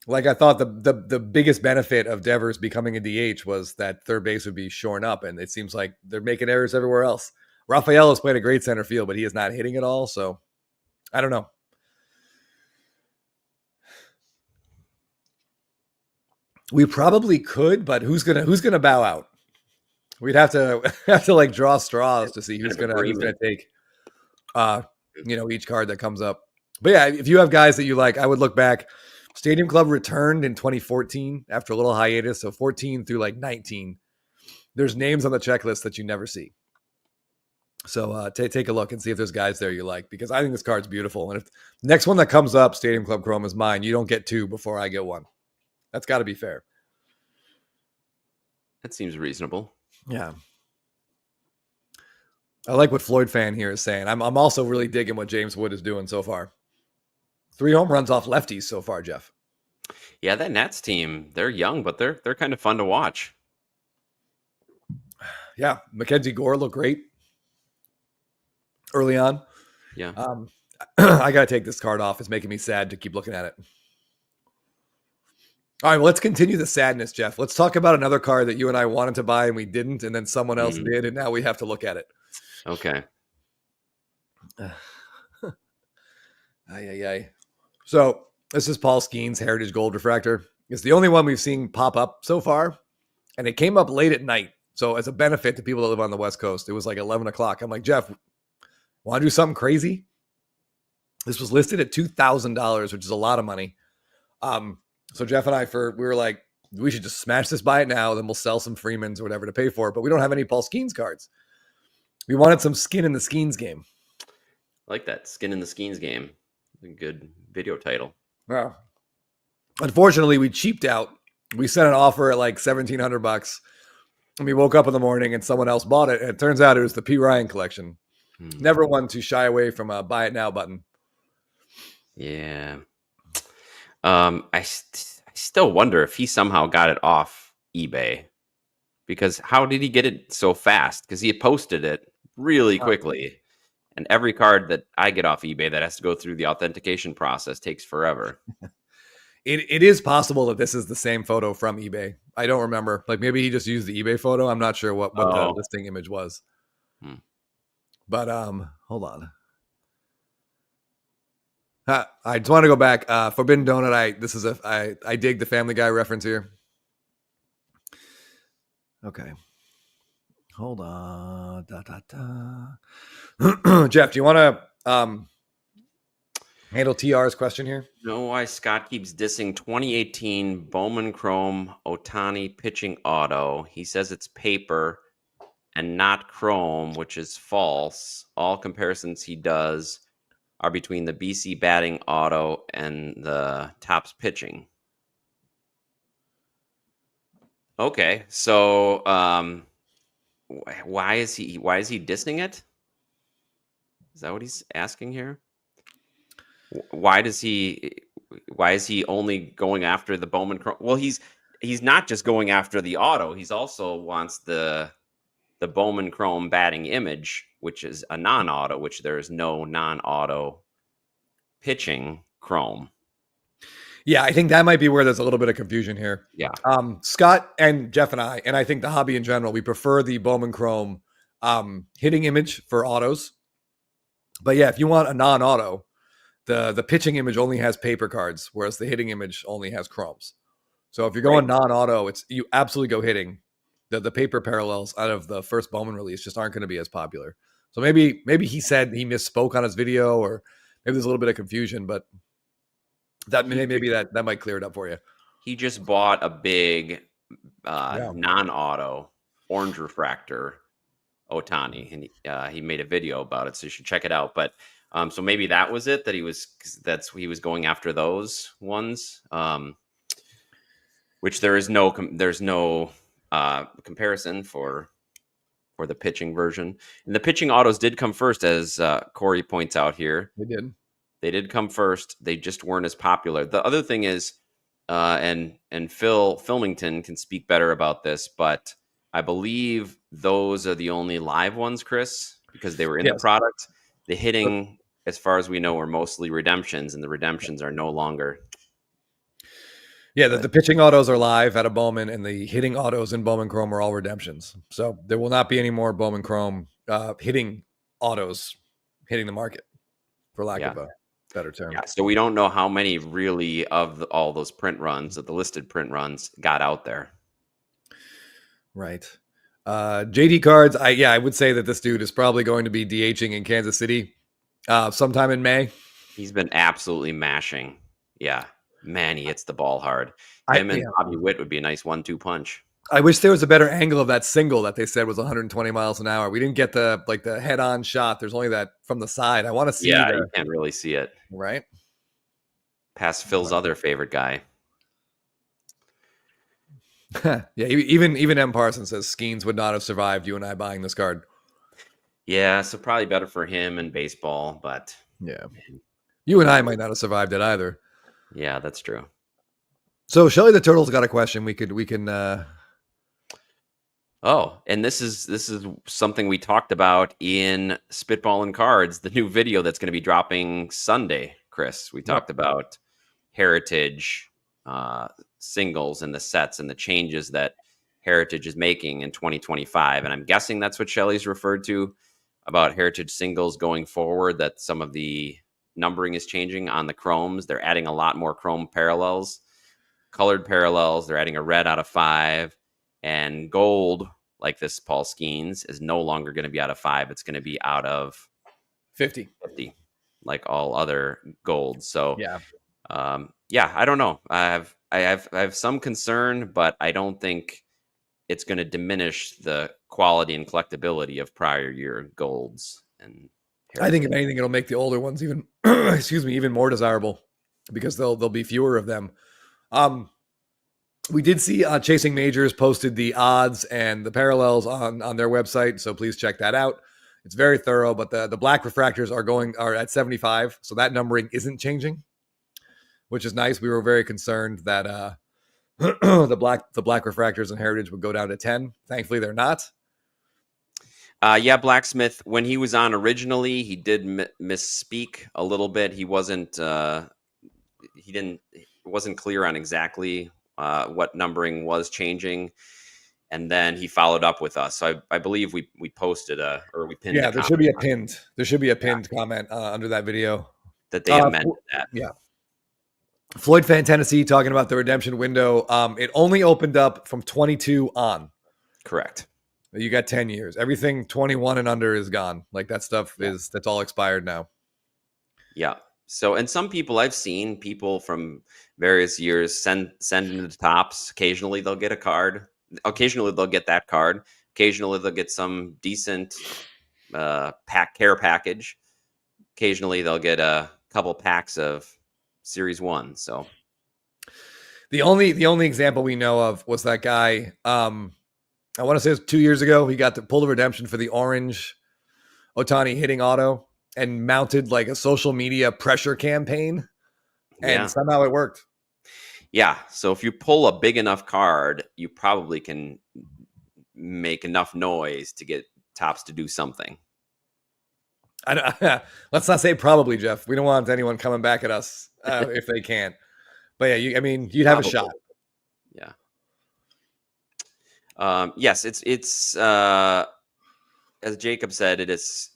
Like I thought the biggest benefit of Devers becoming a DH was that third base would be shorn up, and it seems like they're making errors everywhere else. Rafael has played a great center field, but he is not hitting it all. So I don't know. We probably could, but who's gonna bow out? We'd have to like draw straws to see who's gonna take each card that comes up. But yeah, if you have guys that you like, I would look back. Stadium Club returned in 2014 after a little hiatus, so 14 through like 19. There's names on the checklist that you never see. So take a look and see if there's guys there you like, because I think this card's beautiful. And if the next one that comes up, Stadium Club Chrome, is mine, you don't get two before I get one. That's got to be fair. That seems reasonable. Yeah. I like what Floyd fan here is saying. I'm also really digging what James Wood is doing so far. 3 home runs off lefties so far, Jeff. Yeah, that Nats team, they're young, but they're kind of fun to watch. Yeah, Mackenzie Gore looked great early on. Yeah. I got to take this card off. It's making me sad to keep looking at it. All right, well, let's continue the sadness, Jeff. Let's talk about another card that you and I wanted to buy and we didn't, and then someone else did, and now we have to look at it. Okay. So this is Paul Skeen's Heritage Gold Refractor. It's the only one we've seen pop up so far, and it came up late at night. So as a benefit to people that live on the West Coast, it was like 11 o'clock. I'm like, Jeff, want to do something crazy? This was listed at $2,000, which is a lot of money. So Jeff and we were like, we should just smash this, buy it now, then we'll sell some Freemans or whatever to pay for it. But we don't have any Paul Skeens cards. We wanted some skin in the Skeens game. I like that, skin in the Skeens game. A good video title. Well, unfortunately, we cheaped out. We sent an offer at like $1,700, and we woke up in the morning and someone else bought it. And it turns out it was the P. Ryan collection. Never one to shy away from a buy it now button. Yeah. I still wonder if he somehow got it off eBay, because how did he get it so fast? Because he posted it really quickly, and every card that I get off eBay that has to go through the authentication process takes forever. It is possible that this is the same photo from eBay. I don't remember. Like maybe he just used the eBay photo. I'm not sure what the listing image was. But hold on. I just want to go back. Forbidden Donut. I dig the Family Guy reference here. Okay. Hold on. Jeff, do you want to handle TR's question here? No, why Scott keeps dissing 2018 Bowman Chrome Ohtani pitching auto. He says it's paper and not chrome, which is false. All comparisons he does are between the BC batting auto and the Topps pitching. Okay, so Why is he dissing it? Is that what he's asking here? Why does he? Why is he only going after the Bowman Chrome? Well, he's not just going after the auto. He's also wants the Bowman Chrome batting image, which is a non-auto, which there is no non-auto pitching Chrome. Yeah, I think that might be where there's a little bit of confusion here. Yeah. Scott and Jeff and I think the hobby in general, we prefer the Bowman Chrome hitting image for autos. But yeah, if you want a non-auto, the pitching image only has paper cards, whereas the hitting image only has chromes. So if you're going non-auto, it's you absolutely go hitting. The paper parallels out of the first Bowman release just aren't going to be as popular. So maybe he said he misspoke on his video, or maybe there's a little bit of confusion, but that maybe that might clear it up for you. He just bought a big non-auto orange refractor Ohtani, and he made a video about it, so you should check it out. But so maybe that was it, that he was going after those ones, which there's no comparison for the pitching version. And the pitching autos did come first, as Corey points out here. They did come first. They just weren't as popular. The other thing is, and Phil Filmington can speak better about this, but I believe those are the only live ones, Chris, because they were in the product. The hitting, as far as we know, were mostly redemptions, and the redemptions are no longer. Yeah, the pitching autos are live at a Bowman, and the hitting autos in Bowman Chrome are all redemptions. So there will not be any more Bowman Chrome hitting autos hitting the market, for lack of a better term. Yeah, so we don't know how many really of all those print runs, of the listed print runs, got out there. Right. JD Cards, I would say that this dude is probably going to be DHing in Kansas City sometime in May. He's been absolutely mashing. Yeah. Man, he hits the ball hard. Him and Bobby Witt would be a nice 1-2 punch. I wish there was a better angle of that single that they said was 120 miles an hour. We didn't get the head-on shot. There's only that from the side. I want to see. Yeah, you can't really see it. Right. Past Phil's other favorite guy. Yeah, even M. Parsons says Skeens would not have survived you and I buying this card. Yeah, so probably better for him in baseball, but yeah, you and I might not have survived it either. Yeah, that's true. So Shelly the Turtle's got a question. We can. Oh, and this is something we talked about in Spitballin' Cards, the new video that's going to be dropping Sunday. Chris, we talked about Heritage singles and the sets and the changes that Heritage is making in 2025, and I'm guessing that's what Shelly's referred to about Heritage singles going forward. That some of the numbering is changing on the chromes. They're adding a lot more chrome parallels, colored parallels. They're adding a red out of 5, and gold, like this Paul Skeens, is no longer going to be out of 5. It's going to be out of 50, like all other golds. So yeah, I don't know. I have some concern, but I don't think it's going to diminish the quality and collectability of prior year golds. And I think if anything, it'll make the older ones even, even more desirable, because there'll be fewer of them. We did see Chasing Majors posted the odds and the parallels on their website, so please check that out. It's very thorough, but the black refractors are at 75, so that numbering isn't changing, which is nice. We were very concerned that the black refractors in Heritage would go down to 10. Thankfully, they're not. Blacksmith, when he was on originally, he did misspeak a little bit. He wasn't clear on exactly what numbering was changing, and then he followed up with us. So I believe we posted we pinned. Yeah, there should be a pinned comment under that video that they amended that. Yeah. Floyd Fan Tennessee talking about the redemption window. It only opened up from 22 on. Correct. You got 10 years. Everything 21 and under is gone. Like that stuff that's all expired now. Yeah. So, and some people I've seen from various years send into the tops. Occasionally they'll get a card. Occasionally they'll get that card. Occasionally they'll get some decent care package. Occasionally they'll get a couple packs of Series 1. So the only example we know of was that guy I want to say it was 2 years ago. He got to pull the redemption for the orange Ohtani hitting auto and mounted like a social media pressure campaign. And Yeah. somehow it worked. Yeah. So if you pull a big enough card, you probably can make enough noise to get Topps to do something. Let's not say probably, Jeff. We don't want anyone coming back at us if they can't. But yeah, you'd have a shot. Yeah. Yes, it's as Jacob said, it's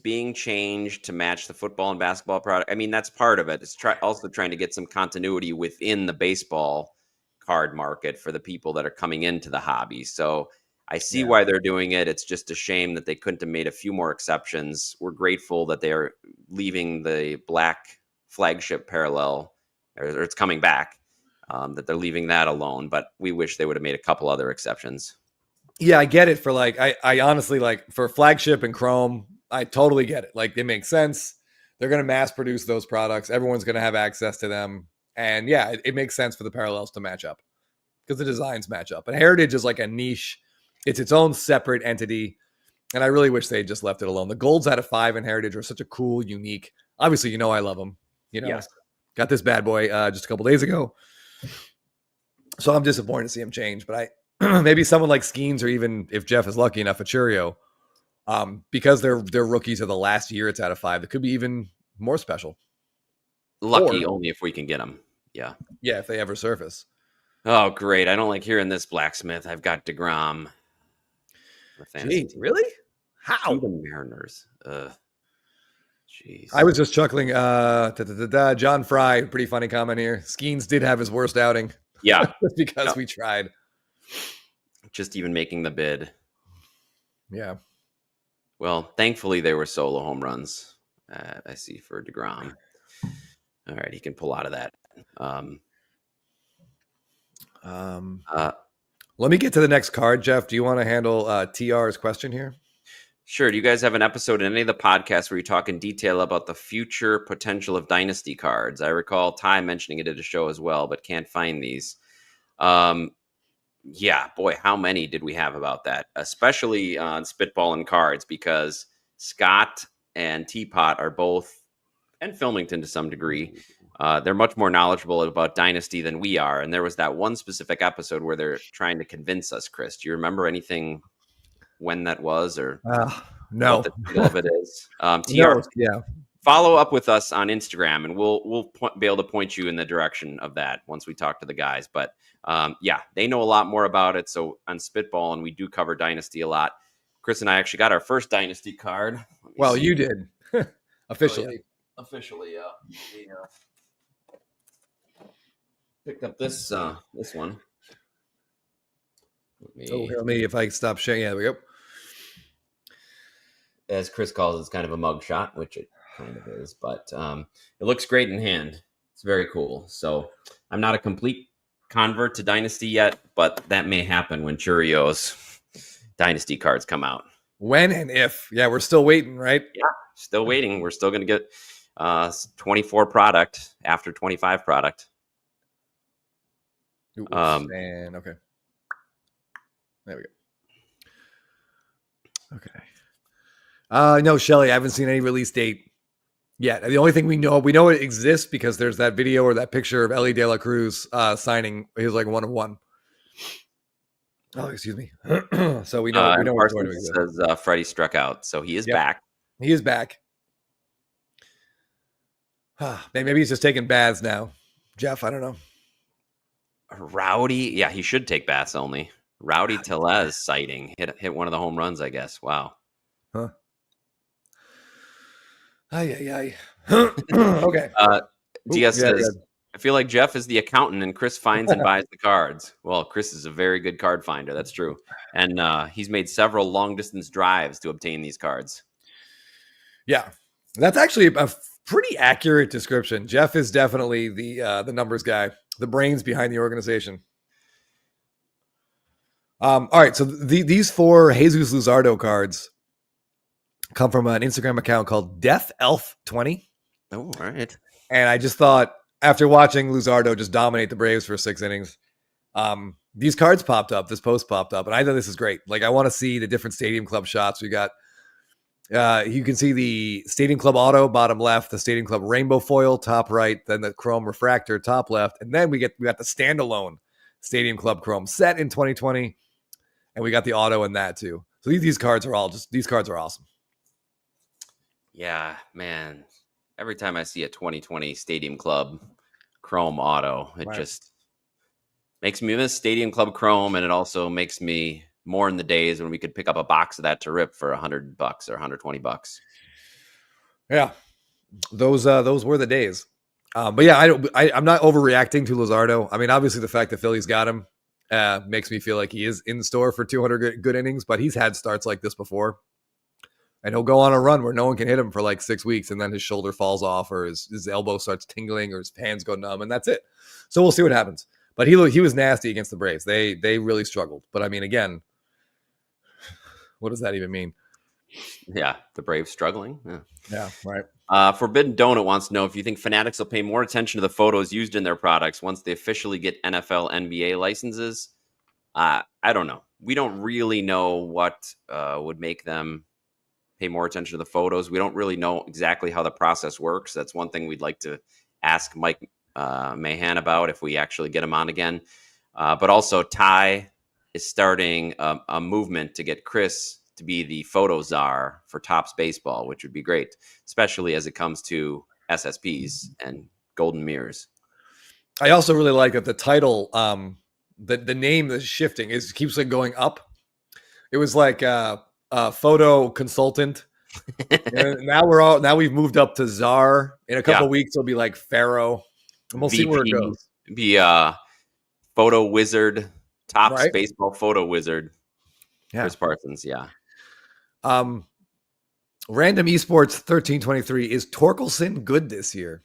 being changed to match the football and basketball product. I mean, that's part of it. It's also trying to get some continuity within the baseball card market for the people that are coming into the hobby. So I see why they're doing it. It's just a shame that they couldn't have made a few more exceptions. We're grateful that they're leaving the black flagship parallel, or it's coming back, that they're leaving that alone. But we wish they would have made a couple other exceptions. Yeah, I get it for like, I honestly like for flagship and chrome, I totally get it. Like, it makes sense. They're going to mass produce those products. Everyone's going to have access to them. And yeah, it makes sense for the parallels to match up because the designs match up. And Heritage is like a niche. It's its own separate entity. And I really wish they just left it alone. The golds out of 5 in Heritage are such a cool, unique. Obviously, I love them. Yes. Got this bad boy just a couple days ago. So I'm disappointed to see him change. But maybe someone like Skeens, or even if Jeff is lucky enough, a Churio, because they're rookies of the last year, it's out of 5. It could be even more special. Lucky only if we can get them. Yeah. Yeah, if they ever surface. Oh, great. I don't like hearing this, Blacksmith. I've got DeGrom. Jeez, really? How? The Mariners. Jeez. I was just chuckling. John Fry, pretty funny comment here. Skeens did have his worst outing. Yeah. Just because we tried. Just even making the bid. Yeah. Well, thankfully they were solo home runs. I see for DeGrom. All right, he can pull out of that. Let me get to the next card, Jeff. Do you want to handle TR's question here? Sure. Do you guys have an episode in any of the podcasts where you talk in detail about the future potential of dynasty cards? I recall Ty mentioning it at a show as well, but can't find these. Yeah, boy, how many did we have about that? Especially on Spitball and Cards, because Scott and Teapot are both, and Filmington to some degree, they're much more knowledgeable about Dynasty than we are. And there was that one specific episode where they're trying to convince us, Chris. Do you remember anything when that was, or no, what the feel of it is? TR, no, yeah. Follow up with us on Instagram, and we'll be able to point you in the direction of that once we talk to the guys. But yeah, they know a lot more about it. So on Spitball, and we do cover Dynasty a lot. Chris and I actually got our first Dynasty card. Well, you did officially. Oh, yeah. Officially, we picked up this one. Let me if I can stop sharing. Yeah, there we go. As Chris calls it, it's kind of a mug shot, which it kind of is, but it looks great in hand. It's very cool. So I'm not a complete convert to Dynasty yet, but that may happen when Churio's Dynasty cards come out. When and if. Yeah, we're still waiting, right? Yeah, still waiting. We're still going to get 24 product after 25 product. And okay. There we go. Okay. No, Shelly, I haven't seen any release date yet. The only thing we know it exists because there's that video or that picture of Ellie De La Cruz signing. He was like 1 of 1. Oh, excuse me. So we know what's going to exist. Says Freddie struck out, so he is back. He is back. Maybe he's just taking baths now. Jeff, I don't know. Rowdy, yeah, he should take baths only. Rowdy Tellez sighting hit one of the home runs, I guess. Wow. Huh. Ay. Okay. DS says, I feel like Jeff is the accountant and Chris finds and buys the cards. Well, Chris is a very good card finder. That's true. And he's made several long distance drives to obtain these cards. Yeah. That's actually a pretty accurate description. Jeff is definitely the numbers guy, the brains behind the organization. All right. So these 4 Jesus Luzardo cards come from an Instagram account called Death Elf 20. Oh, all right. And I just thought, after watching Luzardo just dominate the Braves for 6 innings, these cards popped up. This post popped up, and I thought this is great. Like, I want to see the different Stadium Club shots. We got, you can see the Stadium Club Auto bottom left, the Stadium Club Rainbow Foil top right, then the Chrome Refractor top left, and then we got the standalone Stadium Club Chrome set in 2020, and we got the auto in that too. So these cards are awesome. Yeah, man. Every time I see a 2020 Stadium Club Chrome auto, it just makes me miss Stadium Club Chrome, and it also makes me mourn the days when we could pick up a box of that to rip for $100 or $120. Yeah, those were the days. But yeah, I'm not overreacting to Luzardo. I mean, obviously the fact that Philly's got him makes me feel like he is in store for 200 good innings, but he's had starts like this before. And he'll go on a run where no one can hit him for like 6 weeks, and then his shoulder falls off, or his elbow starts tingling, or his hands go numb, and that's it. So we'll see what happens. But he was nasty against the Braves. They really struggled. But I mean, again, what does that even mean? Yeah, the Braves struggling. Yeah, right. Forbidden Donut wants to know if you think Fanatics will pay more attention to the photos used in their products once they officially get NFL, NBA licenses. I don't know. We don't really know what would make them pay more attention to the photos. We don't really know exactly how the process works. That's one thing we'd like to ask Mike Mahan about if we actually get him on again. But also, Ty is starting a movement to get Chris to be the photo czar for Topps Baseball, which would be great, especially as it comes to SSPs and golden mirrors. I also really like that the title, the name that's shifting keeps like going up. It was like photo consultant. now we've moved up to czar. In a couple of weeks, it'll be like pharaoh, and we'll see where it goes. Be photo wizard, Topps Baseball photo wizard. Yeah. Chris Parsons, yeah. Random Esports 1323, is Torkelson good this year?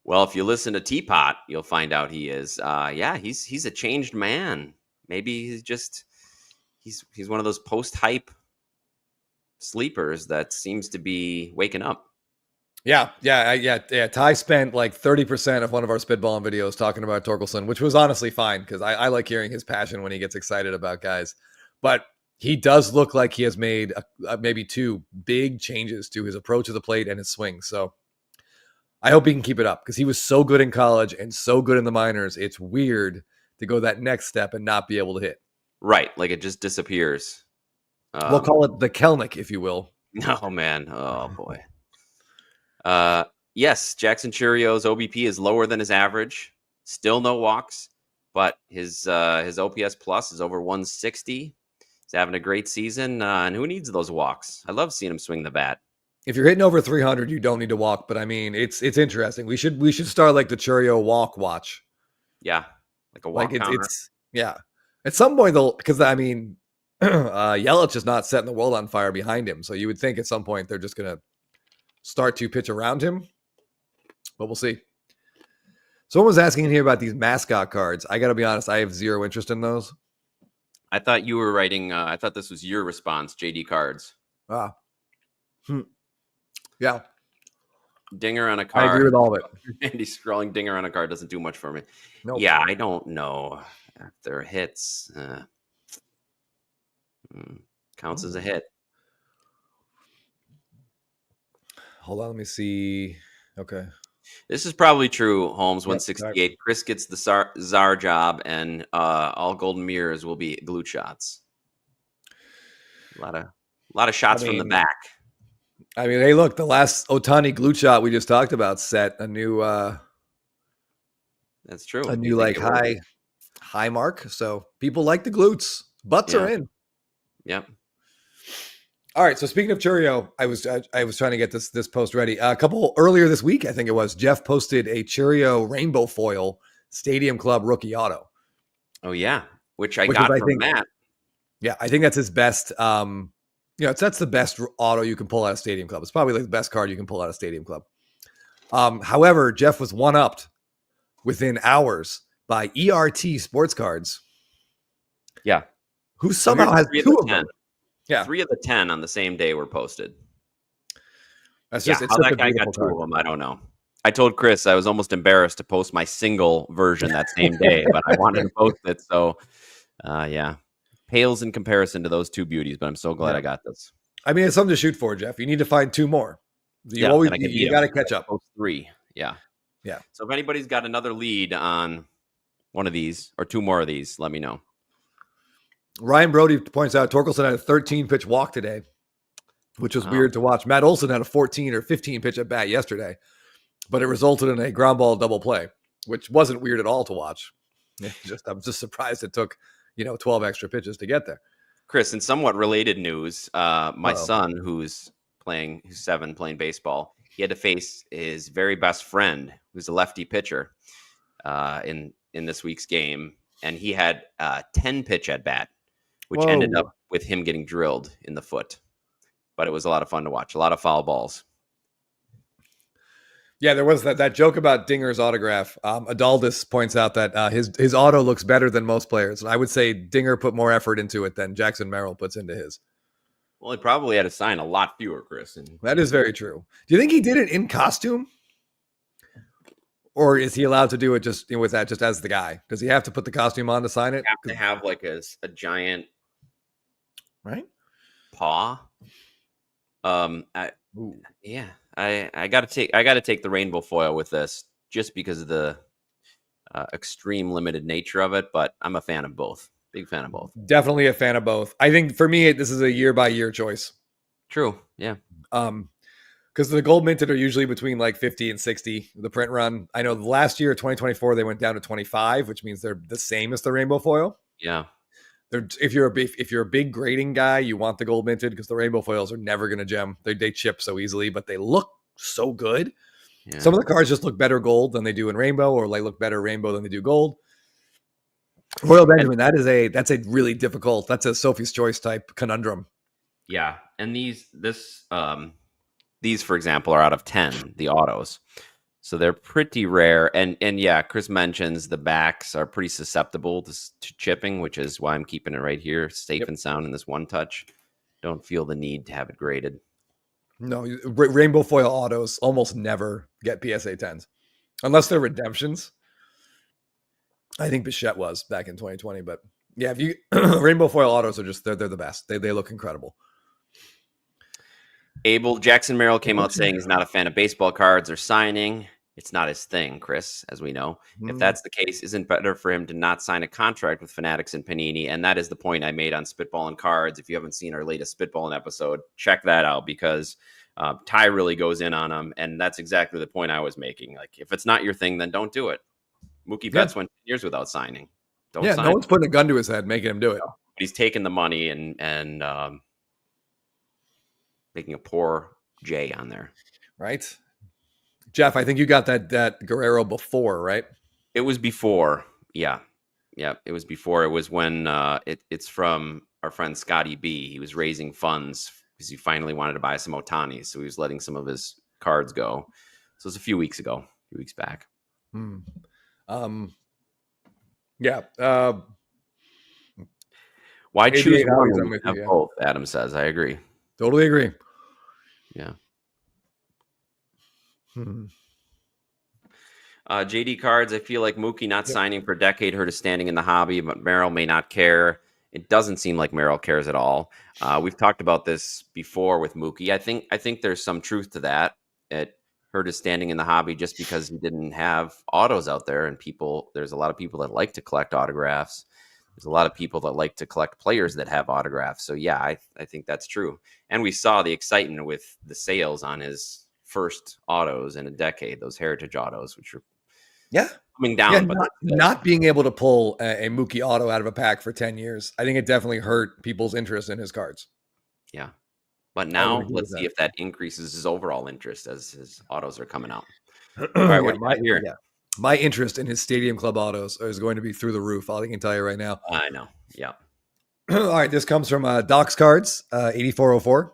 Well, if you listen to Teapot, you'll find out he is. Yeah, he's a changed man. Maybe he's one of those post-hype sleepers that seems to be waking up. Yeah. Ty spent like 30% of one of our spitballing videos talking about Torkelson, which was honestly fine because I like hearing his passion when he gets excited about guys. But he does look like he has made maybe 2 big changes to his approach to the plate and his swing. So I hope he can keep it up because he was so good in college and so good in the minors. It's weird to go that next step and not be able to hit. Right. Like it just disappears. We'll call it the Kelnick, if you will. Oh, man. Oh, boy. Yes, Jackson Churio's OBP is lower than his average. Still no walks, but his OPS plus is over 160. He's having a great season, and who needs those walks? I love seeing him swing the bat. If you're hitting over 300, you don't need to walk. But I mean, it's interesting. We should start like the Churio walk watch. Yeah, like a walk. It's yeah. At some point, they'll, because I mean, Yelich is not setting the world on fire behind him, so you would think at some point they're just gonna start to pitch around him. But we'll see. Someone was asking here about these mascot cards. I got to be honest, I have zero interest in those. I thought you were writing. I thought this was your response, JD Cards. Yeah. Dinger on a card. I agree with all of it. Andy scrolling dinger on a card doesn't do much for me. Nope. Yeah, I don't know if they're hits. Counts as a hit. Hold on, let me see. Okay. This is probably true, Holmes. 168. Chris gets the czar job, and all golden mirrors will be glute shots. A lot of shots from the back. I mean, hey, look, the last Ohtani glute shot we just talked about set a new. That's true. A new like high mark. So people like the glutes. Butts are in. Yep. All right. So speaking of Churio, I was trying to get this post ready. A couple earlier this week, I think it was, Jeff posted a Churio rainbow foil Stadium Club rookie auto. Oh yeah, which I got from Matt. Yeah, I think that's his best. That's the best auto you can pull out of Stadium Club. It's probably like the best card you can pull out of Stadium Club. However, Jeff was one-upped within hours by ERT Sports Cards. Yeah, who somehow has 2 of them. Yeah, 3 of the 10 on the same day were posted. That's just how that guy got 2 of them, I don't know. I told Chris I was almost embarrassed to post my single version that same day, but I wanted to post it, so Yeah. Pales in comparison to those two beauties, but I'm so glad I got this. I mean, it's something to shoot for, Jeff. You need to find 2 more. Yeah, and I can beat You got to catch up. Those 3. Yeah. Yeah. So if anybody's got another lead on one of these or 2 more of these, let me know. Ryan Brody points out Torkelson had a 13 pitch walk today, which was weird to watch. Matt Olson had a 14 or 15 pitch at bat yesterday, but it resulted in a ground ball double play, which wasn't weird at all to watch. I'm just surprised it took 12 extra pitches to get there. Chris, in somewhat related news, my son, who's 7, playing baseball, he had to face his very best friend, who's a lefty pitcher, in this week's game, and he had a 10 pitch at bat, which ended up with him getting drilled in the foot. But it was a lot of fun to watch. A lot of foul balls. Yeah, there was that joke about Dinger's autograph. Adaldis points out that his auto looks better than most players. And I would say Dinger put more effort into it than Jackson Merrill puts into his. Well, he probably had to sign a lot fewer, Chris. That is very true. Do you think he did it in costume? Or is he allowed to do it just with that, just as the guy? Does he have to put the costume on to sign it? You have to have like a giant paw. I got to take the rainbow foil with this just because of the extreme limited nature of it, but I'm a fan of both. Big fan of both. Definitely a fan of both. I think for me, this is a year by year choice. True. Yeah. Because the gold minted are usually between like 50 and 60, the print run. I know last year, 2024, they went down to 25, which means they're the same as the rainbow foil. Yeah. If you're a big grading guy, you want the gold minted because the rainbow foils are never going to gem. They chip so easily, but they look so good. Yeah. Some of the cards just look better gold than they do in rainbow, or they look better rainbow than they do gold. Royal Benjamin, that's a really difficult. That's a Sophie's Choice type conundrum. Yeah, and these, for example, are out of 10, the autos. So they're pretty rare. And yeah, Chris mentions the backs are pretty susceptible to chipping, which is why I'm keeping it right here, safe and sound in this one touch. Don't feel the need to have it graded. No, rainbow foil autos almost never get PSA 10s unless they're redemptions. I think Bichette was back in 2020, but yeah, if you rainbow foil autos are just they're the best. They look incredible. Jackson Merrill came out saying he's not a fan of baseball cards or signing. It's not his thing, Chris, as we know. If that's the case, isn't it better for him to not sign a contract with Fanatics and Panini? And that is the point I made on Spitballin' Cards. If you haven't seen our latest Spitballin' episode, check that out because Ty really goes in on him. And that's exactly the point I was making. Like, if it's not your thing, then don't do it. Mookie Betts went years without signing. Don't sign. No one's putting a gun to his head making him do it. But he's taking the money and making a poor J on there. Right. Jeff, I think you got that Guerrero before, right? It was before. Yeah. Yeah. It was before. It was when it's from our friend Scotty B. He was raising funds because he finally wanted to buy some Ohtani. So he was letting some of his cards go. So it was a few weeks back. Yeah. Why choose one when you have both? Adam says. I agree. Totally agree. Yeah. JD Cards, I feel like Mookie not signing for a decade hurt his standing in the hobby, but Merrill may not care. It doesn't seem like Merrill cares at all. We've talked about this before with Mookie. I think there's some truth to that. It hurt his standing in the hobby just because he didn't have autos out there, and there's a lot of people that like to collect autographs. There's a lot of people that like to collect players that have autographs. So yeah, I think that's true. And we saw the excitement with the sales on his first autos in a decade, those heritage autos, which are coming down. But not being able to pull a Mookie auto out of a pack for 10 years, I think it definitely hurt people's interest in his cards. Yeah. But now let's see if that increases his overall interest as his autos are coming out. All right, what do you got here? Yeah. My interest in his Stadium Club autos is going to be through the roof. I can tell you right now. I know. Yeah. All right. This comes from Doc's Cards, 8404.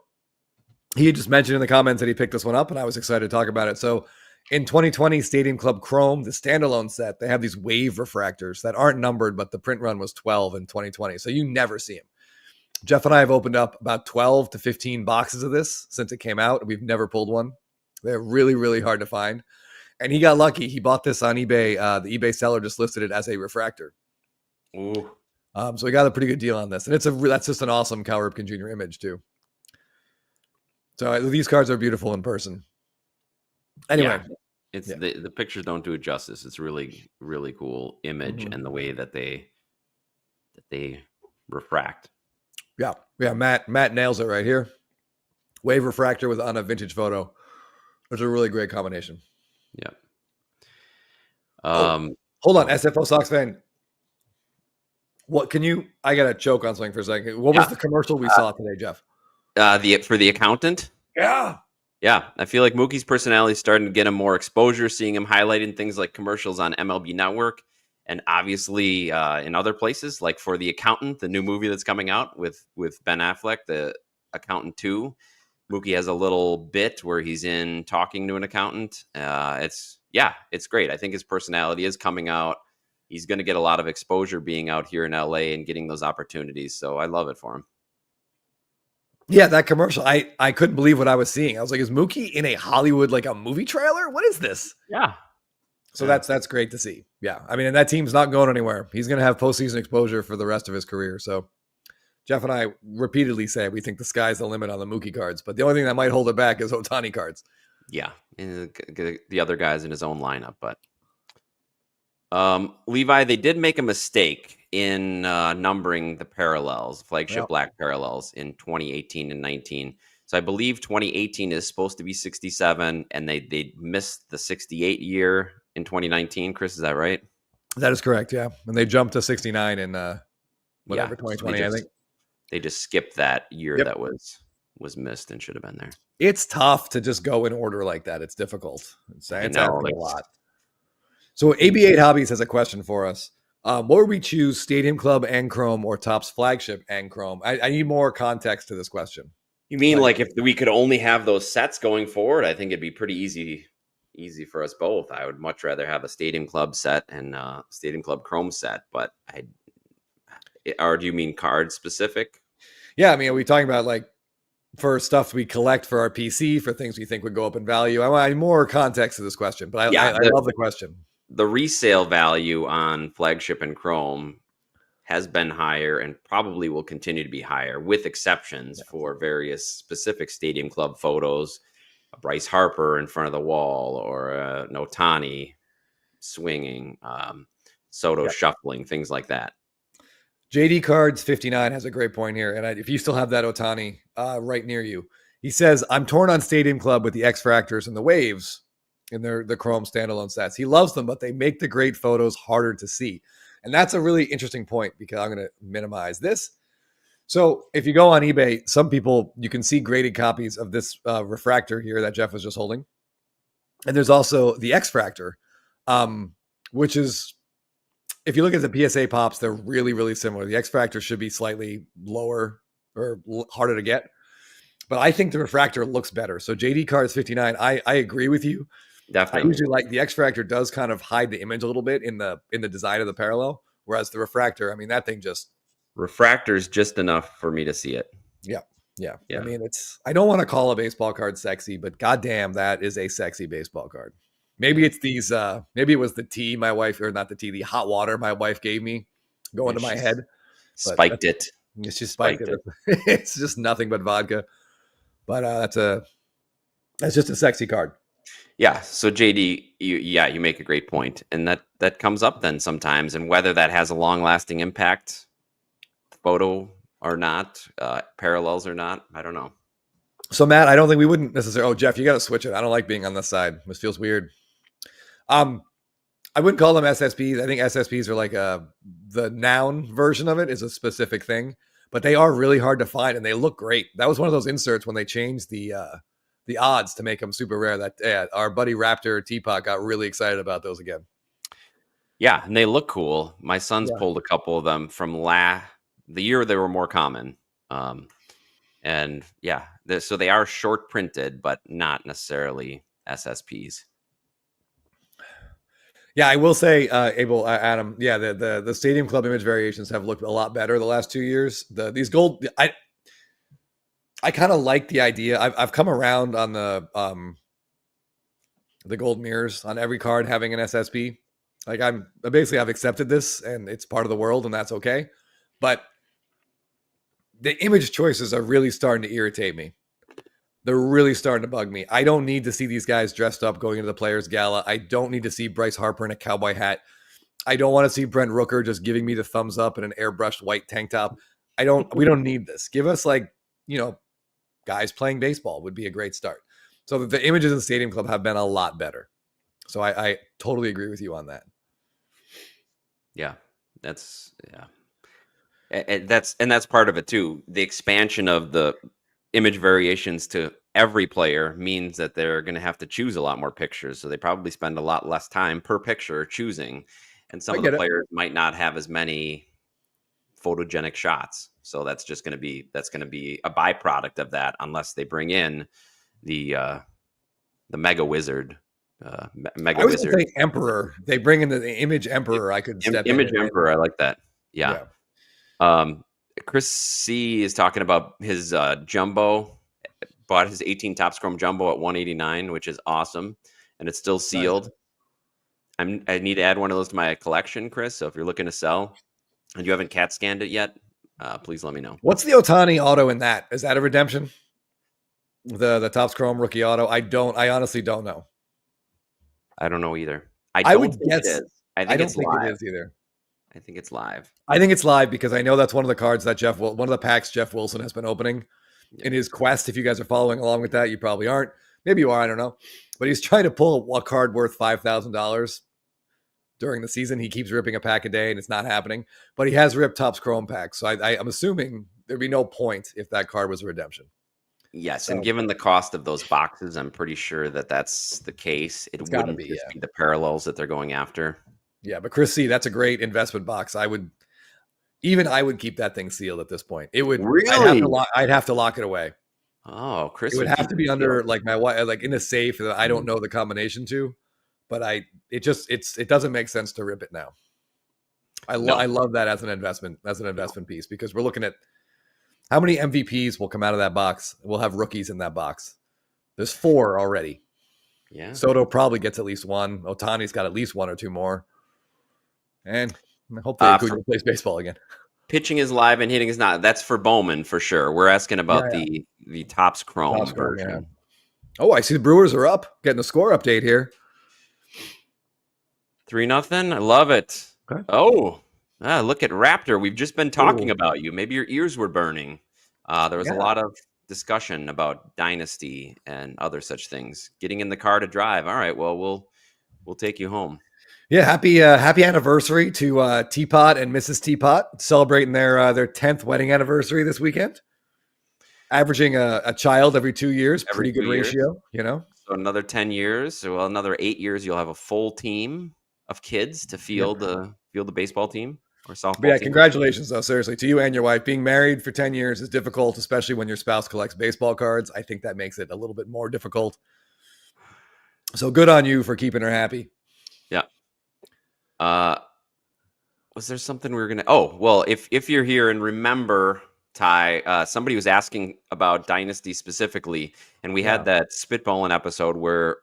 He had just mentioned in the comments that he picked this one up, and I was excited to talk about it. So in 2020 Stadium Club Chrome, the standalone set, they have these wave refractors that aren't numbered, but the print run was 12 in 2020. So you never see them. Jeff and I have opened up about 12 to 15 boxes of this since it came out. We've never pulled one. They're really, really hard to find. And he got lucky. He bought this on eBay. The eBay seller just listed it as a refractor. Ooh. So we got a pretty good deal on this, and that's just an awesome Cal Ripken Jr. image too. So these cards are beautiful in person. Anyway, it's the pictures don't do it justice. It's really, really cool image and the way that they refract. Yeah. Matt nails it right here. Wave refractor on a vintage photo. It's a really great combination. Yep. Hold on, SFO Sox fan. What can you? I gotta choke on something for a second. What was the commercial we saw today, Jeff? For the accountant. Yeah. I feel like Mookie's personality is starting to get him more exposure. Seeing him highlighting things like commercials on MLB Network, and obviously in other places, like for the accountant, the new movie that's coming out with Ben Affleck, the Accountant 2. Mookie has a little bit where he's in talking to an accountant. It's great. I think his personality is coming out. He's going to get a lot of exposure being out here in LA and getting those opportunities. So I love it for him. Yeah, that commercial. I couldn't believe what I was seeing. I was like, is Mookie in a Hollywood, like a movie trailer? What is this? Yeah. So that's great to see. Yeah. I mean, and that team's not going anywhere. He's going to have postseason exposure for the rest of his career. So Jeff and I repeatedly say we think the sky's the limit on the Mookie cards, but the only thing that might hold it back is Ohtani cards. Yeah. And the other guys in his own lineup, but Levi, they did make a mistake in numbering the parallels, flagship black parallels in 2018 and 19. So I believe 2018 is supposed to be 67, and they missed the 68 year in 2019. Chris, is that right? That is correct, yeah. And they jumped to 69 in 2020, so I think. They just skipped that year that was missed and should have been there. It's tough to just go in order like that. It's difficult. It's asking a lot. So AB8 Hobbies has a question for us. What would we choose, Stadium Club and Chrome or Topps Flagship and Chrome? I need more context to this question. You mean like if we could only have those sets going forward? I think it'd be pretty easy for us both. I would much rather have a Stadium Club set and Stadium Club Chrome set, but or do you mean card specific? Yeah, I mean, are we talking about like for stuff we collect for our PC, for things we think would go up in value? I want more context to this question, but I love the question. The resale value on Flagship and Chrome has been higher and probably will continue to be higher, with exceptions for various specific Stadium Club photos, a Bryce Harper in front of the wall, or an Ohtani swinging, Soto shuffling, things like that. JD Cards 59 has a great point here, and if you still have that Ohtani right near you, he says, I'm torn on Stadium Club with the X-Fractors and the Waves in the Chrome standalone sets. He loves them, but they make the great photos harder to see. And that's a really interesting point, because I'm going to minimize this. So if you go on eBay, some people, you can see graded copies of this refractor here that Jeff was just holding. And there's also the X-Fractor, which is, if you look at the PSA pops, they're really, really similar. The X-Fractor should be slightly lower or harder to get, but I think the refractor looks better. So JD Cards 59, I agree with you. Definitely. I usually like the X-Fractor does kind of hide the image a little bit in the design of the parallel, whereas the refractor, I mean, that thing just refractor's just enough for me to see it. Yeah. I mean, I don't want to call a baseball card sexy, but goddamn, that is a sexy baseball card. Maybe it's these, maybe it was the tea my wife, or not the tea, the hot water my wife gave me going to my head. Spiked it. It's just spiked it. It's just nothing but vodka. But that's just a sexy card. Yeah. So JD, you make a great point. And that comes up then sometimes. And whether that has a long lasting impact, photo or not, parallels or not, I don't know. So Matt, I don't think we wouldn't necessarily. Oh, Jeff, you got to switch it. I don't like being on this side. This feels weird. I wouldn't call them SSPs. I think SSPs are like the noun version of it is a specific thing, but they are really hard to find and they look great. That was one of those inserts when they changed the odds to make them super rare. That our buddy Raptor Teapot got really excited about those again. Yeah, and they look cool. My son's pulled a couple of them from the year they were more common. And yeah, so they are short printed, but not necessarily SSPs. Yeah, I will say, Adam. Yeah, the Stadium Club image variations have looked a lot better the last 2 years. These gold, I kind of like the idea. I've come around on the gold mirrors on every card having an SSP. Like I've accepted this, and it's part of the world, and that's okay. but the image choices are really starting to irritate me. They're really starting to bug me. I don't need to see these guys dressed up going into the Players Gala. I don't need to see Bryce Harper in a cowboy hat. I don't want to see Brent Rooker just giving me the thumbs up in an airbrushed white tank top. We don't need this. Give us guys playing baseball would be a great start. So the images in Stadium Club have been a lot better. So I totally agree with you on that. Yeah, that's that's part of it too. The expansion of the image variations to every player means that they're going to have to choose a lot more pictures. So they probably spend a lot less time per picture choosing. And some of the players might not have as many photogenic shots. So that's going to be a byproduct of that, unless they bring in the Mega Wizard. I was going to say Emperor. They bring in the Image Emperor. I could step Image Emperor. I like that. Yeah. Chris C is talking about his jumbo. Bought his 18 Topps Chrome jumbo at 189, which is awesome, and it's still sealed. Nice. I need to add one of those to my collection, Chris. So if you're looking to sell and you haven't CAT scanned it yet, please let me know. What's the Ohtani auto in that? Is that a redemption? The Topps Chrome rookie auto? I honestly don't know. I don't know either. I would guess it is. I don't think it is either. I think it's live. I think it's live because I know that's one of the cards that one of the packs Jeff Wilson has been opening in his quest. If you guys are following along with that, you probably aren't. Maybe you are. I don't know. But he's trying to pull a card worth $5,000 during the season. He keeps ripping a pack a day, and it's not happening. But he has ripped Topps Chrome packs, so I'm assuming there'd be no point if that card was a redemption. Yes, and given the cost of those boxes, I'm pretty sure that that's the case. It wouldn't be the parallels that they're going after. Yeah, but Chris C, that's a great investment box. I would keep that thing sealed at this point. It would really. I'd have to lock it away. Oh, Chris, it would have to be under my wife, like in a safe that I don't know the combination to. But it doesn't make sense to rip it now. I love that as an investment piece, because we're looking at how many MVPs will come out of that box. We'll have rookies in that box. There's 4 already. Yeah, Soto probably gets at least one. Ohtani's got at least 1 or 2 more. And hopefully Acuna plays baseball again. Pitching is live and hitting is not. That's for Bowman for sure. We're asking about the Topps Chrome version. Yeah. Oh, I see the Brewers are up. Getting the score update here. 3-0. I love it. Okay. Oh, look at Raptor. We've just been talking about you. Maybe your ears were burning. There was a lot of discussion about Dynasty and other such things. Getting in the car to drive. All right. Well, we'll take you home. Yeah, happy anniversary to Teapot and Mrs. Teapot, celebrating their 10th wedding anniversary this weekend. Averaging a child every 2 years, pretty good ratio, you know. So another 10 years, well, another 8 years, you'll have a full team of kids to field the baseball team or softball team. Congratulations, though, seriously, to you and your wife. Being married for 10 years is difficult, especially when your spouse collects baseball cards. I think that makes it a little bit more difficult. So good on you for keeping her happy. Yeah. Was there something we were gonna? Oh, well, if you're here and remember, Ty, somebody was asking about Dynasty specifically, and we had that spitballing episode where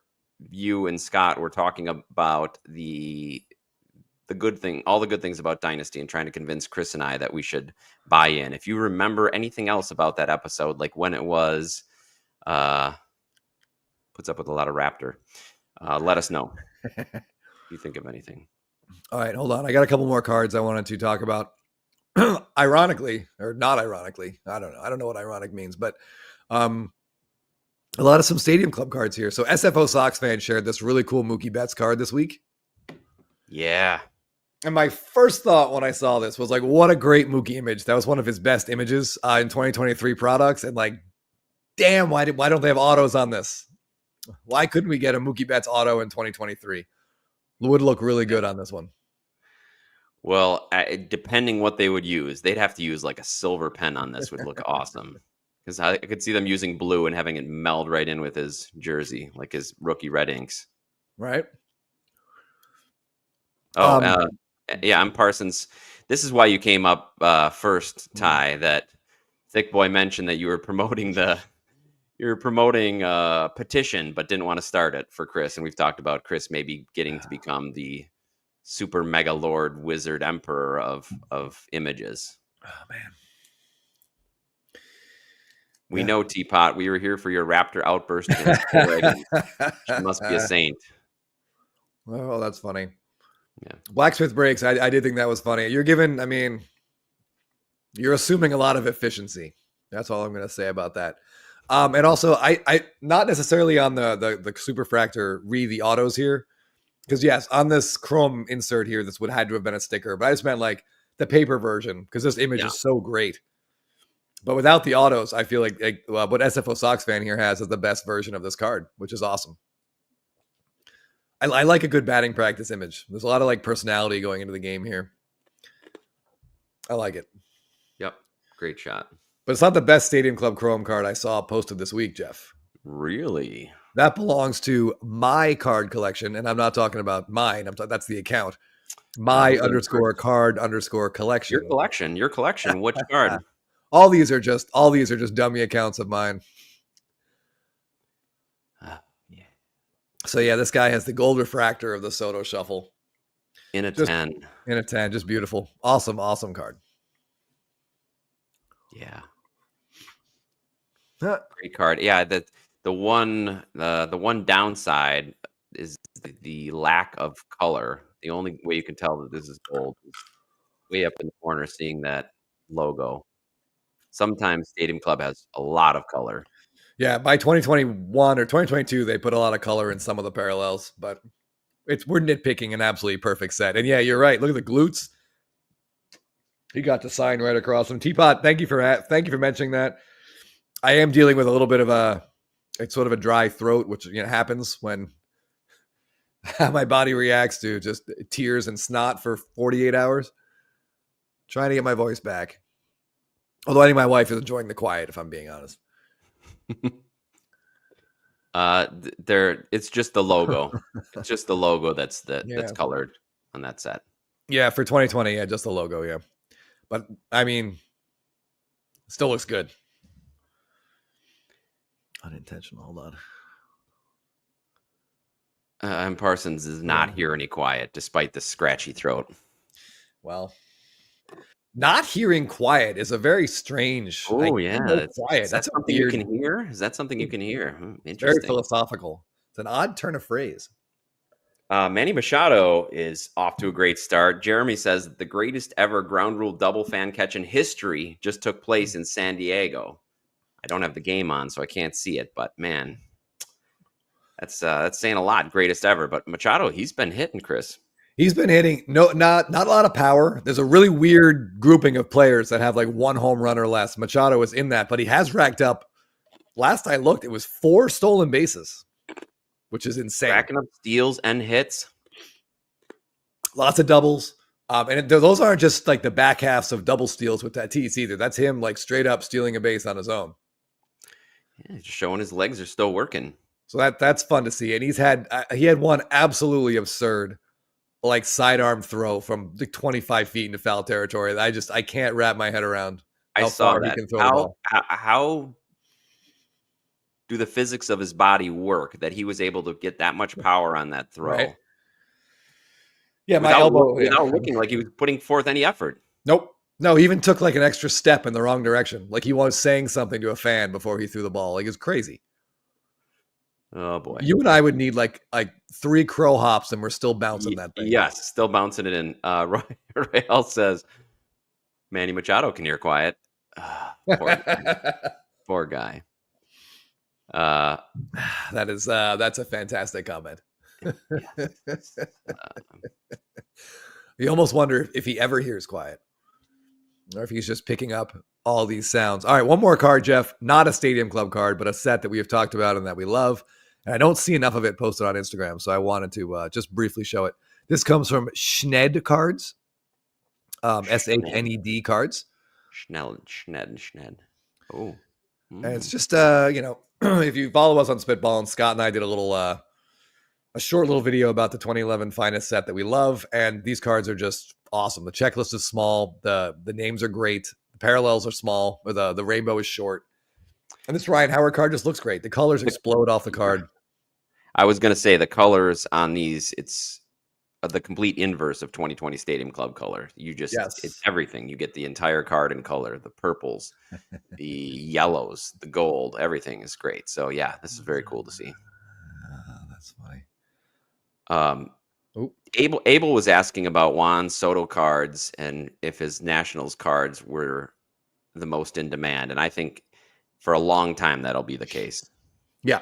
you and Scott were talking about the good thing, all the good things about Dynasty, and trying to convince Chris and I that we should buy in. If you remember anything else about that episode, like when it was, puts up with a lot of Raptor, let us know if you think of anything. All right, hold on. I got a couple more cards I wanted to talk about. Ironically, or not ironically, I don't know. I don't know what ironic means, but a lot of some Stadium Club cards here. So SFO Sox fans shared this really cool Mookie Betts card this week. Yeah. And my first thought when I saw this was like, what a great Mookie image. That was one of his best images in 2023 products. And like, damn, why don't they have autos on this? Why couldn't we get a Mookie Betts auto in 2023? Would look really good on this one. Well, depending what they would use, they'd have to use like a silver pen on this. Would look awesome, because I could see them using blue and having it meld right in with his jersey, like his rookie red inks. Right. Oh, I'm Parsons. This is why you came up first, Ty. That Thick Boy mentioned that you were promoting petition, but didn't want to start it for Chris. And we've talked about Chris maybe getting to become the super mega lord wizard emperor of images. Oh man. We Yeah. know, Teapot. We were here for your Raptor outburst against the Dragons. She must be a saint. Oh, that's funny. Yeah. Blacksmith breaks. I did think that was funny. You're giving, I mean, you're assuming a lot of efficiency. That's all I'm going to say about that. And also, I not necessarily on the superfractor read the autos here, because yes, on this chrome insert here, this would had to have been a sticker, but I just meant like the paper version because this image Yeah. is so great. But without the autos, I feel like what SFO Sox fan here has is the best version of this card, which is awesome. I like a good batting practice image. There's a lot of like personality going into the game here. I like it. Yep. Great shot. But it's not the best Stadium Club Chrome card I saw posted this week, Jeff. Really? That belongs to my card collection, and I'm not talking about mine. That's the account. My underscore card underscore collection. Your collection. Which card? all these are just dummy accounts of mine. Yeah. So yeah, this guy has the gold refractor of the Soto Shuffle. In a 10. In a 10, just beautiful. Awesome card. Yeah. Huh. Great card. Yeah, the one downside is the lack of color. The only way you can tell that this is gold is way up in the corner, seeing that logo. Sometimes Stadium Club has a lot of color. Yeah, by 2021 or 2022, they put a lot of color in some of the parallels, but we're nitpicking an absolutely perfect set. And yeah, you're right. Look at the glutes. He got the sign right across him. Teapot, thank you for mentioning that. I am dealing with a little bit of it's sort of a dry throat, which happens when my body reacts to just tears and snot for 48 hours. Trying to get my voice back. Although I think my wife is enjoying the quiet, if I'm being honest. It's just the logo. It's just the logo that's colored on that set. Yeah, for 2020, yeah, just the logo, yeah. But I mean, still looks good. Unintentional. Hold on. And Parsons does not hear any quiet, despite the scratchy throat. Well, not hearing quiet is a very strange. Oh yeah, quiet. That's something weird... you can hear. Is that something you can hear? Interesting. Very philosophical. It's an odd turn of phrase. Manny Machado is off to a great start. Jeremy says the greatest ever ground rule double fan catch in history just took place in San Diego. I don't have the game on, so I can't see it, but man, that's saying a lot. Greatest ever. But Machado, he's been hitting, Chris. He's been hitting. No, not a lot of power. There's a really weird grouping of players that have like one home run or less. Machado is in that, but he has racked up. Last I looked, it was 4 stolen bases, which is insane. Racking up steals and hits. Lots of doubles. And those aren't just like the back halves of double steals with Tatis either. That's him like straight up stealing a base on his own. Yeah, just showing his legs are still working. So that's fun to see. And he had one absolutely absurd, like sidearm throw from like 25 feet into foul territory. I can't wrap my head around how far he can throw the ball. How do the physics of his body work that he was able to get that much power on that throw? Right. Yeah, my elbow without looking like he was putting forth any effort. Nope. No, he even took like an extra step in the wrong direction. Like he was saying something to a fan before he threw the ball. Like it's crazy. Oh boy. You and I would need like 3 crow hops and we're still bouncing that thing. Yes, still bouncing it in. Rael says Manny Machado can hear quiet. Poor guy. That's a fantastic comment. You almost wonder if he ever hears quiet or if he's just picking up all these sounds. All right, one more card, Jeff. Not a Stadium Club card, but a set that we have talked about and that we love. And I don't see enough of it posted on Instagram, so I wanted to just briefly show it. This comes from Schned Cards, SHNED Cards. Schned. Oh. And it's just, if you follow us on Spitball, and Scott and I did a short little video about the 2011 finest set that we love. And these cards are just awesome. The checklist is small. The names are great. The parallels are small. The rainbow is short. And this Ryan Howard card just looks great. The colors explode off the card. I was going to say the colors on these, it's the complete inverse of 2020 Stadium Club color. It's Yes. everything. You get the entire card in color, the purples, the yellows, the gold, everything is great. So yeah, this is very cool to see. That's funny. Abel was asking about Juan Soto cards and if his Nationals cards were the most in demand. And I think for a long time that'll be the case. Yeah.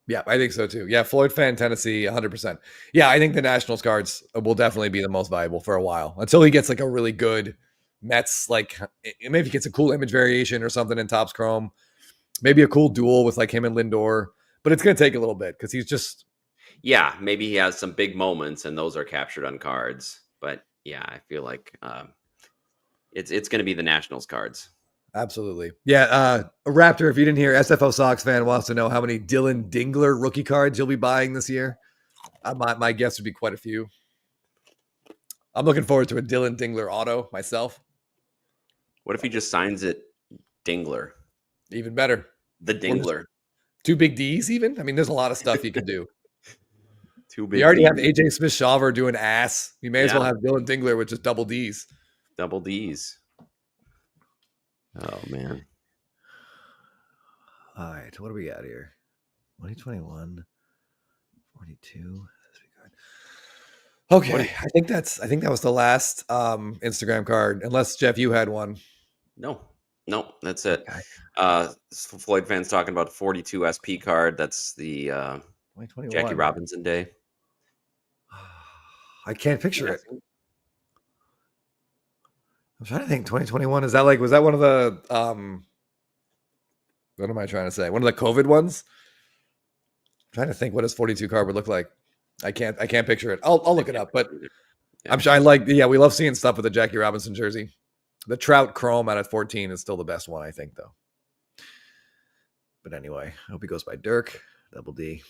Yeah, I think so too. Yeah, Floyd fan, Tennessee, 100%. Yeah, I think the Nationals cards will definitely be the most valuable for a while until he gets like a really good Mets, like maybe he gets a cool image variation or something in Topps Chrome, maybe a cool duel with like him and Lindor. But it's going to take a little bit because he's just. Yeah, maybe he has some big moments and those are captured on cards. But yeah, I feel like it's going to be the Nationals cards. Absolutely. Yeah. Raptor, if you didn't hear, SFO Sox fan wants to know how many Dylan Dingler rookie cards you'll be buying this year. My guess would be quite a few. I'm looking forward to a Dylan Dingler auto myself. What if he just signs it Dingler? Even better. The Dingler. 2 big D's even? I mean, there's a lot of stuff you could do. 2 big You already Ds. have AJ Smith-Shawver doing ass. You may as well have Dylan Dingler with just double D's. Double D's. Oh, man. All right. What do we got here? 2021, 42. Okay. I think that was the last Instagram card. Unless, Jeff, you had one. No, that's it. Okay. Floyd fans talking about 42 SP card. That's the 2021 Jackie Robinson Day. I can't picture it. I'm trying to think. 2021, was that one of the what am I trying to say? One of the COVID ones? I'm trying to think what his 42 card would look like. I can't picture it. I'll look it up, but I'm sure we love seeing stuff with the Jackie Robinson jersey. The Trout Chrome out of 14 is still the best one, I think, though. But anyway, I hope he goes by Dirk, double D.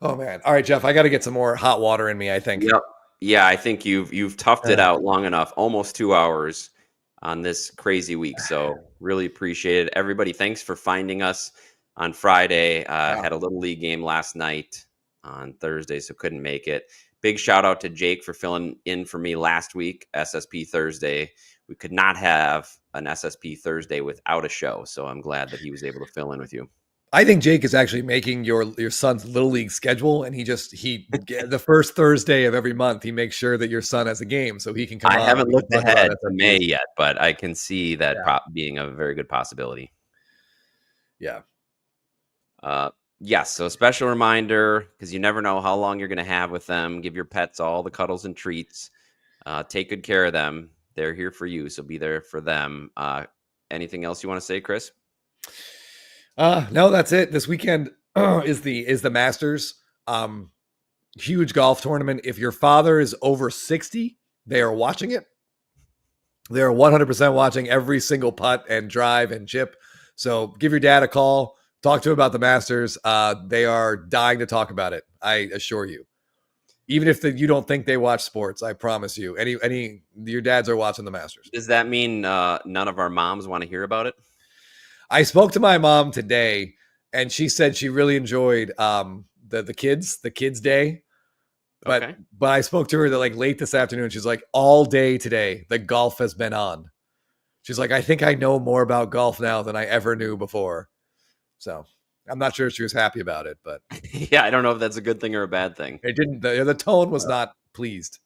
Oh man. All right, Jeff, I got to get some more hot water in me, I think. Yep. Yeah, I think you've toughed it out long enough, almost 2 hours on this crazy week. So really appreciate it. Everybody, thanks for finding us on Friday. Had a little league game last night on Thursday, so couldn't make it. Big shout out to Jake for filling in for me last week, SSP Thursday. We could not have an SSP Thursday without a show, so I'm glad that he was able to fill in with you. I think Jake is actually making your son's little league schedule, and he the first Thursday of every month he makes sure that your son has a game so he can come. I haven't looked ahead to May yet, but I can see that being a very good possibility. Yeah. Yes. So special reminder, because you never know how long you're going to have with them. Give your pets all the cuddles and treats. Take good care of them. They're here for you, so be there for them. Anything else you want to say, Chris? No, that's it. This weekend is the Masters. Huge golf tournament. If your father is over 60, they are watching it. They are 100% watching every single putt and drive and chip. So give your dad a call. Talk to him about the Masters. They are dying to talk about it. I assure you. Even if you don't think they watch sports, I promise you. Your dads are watching the Masters. Does that mean none of our moms want to hear about it? I spoke to my mom today, and she said she really enjoyed the kids day. But I spoke to her late this afternoon. She's like, all day today, the golf has been on. She's like, I think I know more about golf now than I ever knew before. So I'm not sure if she was happy about it, but yeah, I don't know if that's a good thing or a bad thing. It didn't. The tone was not pleased.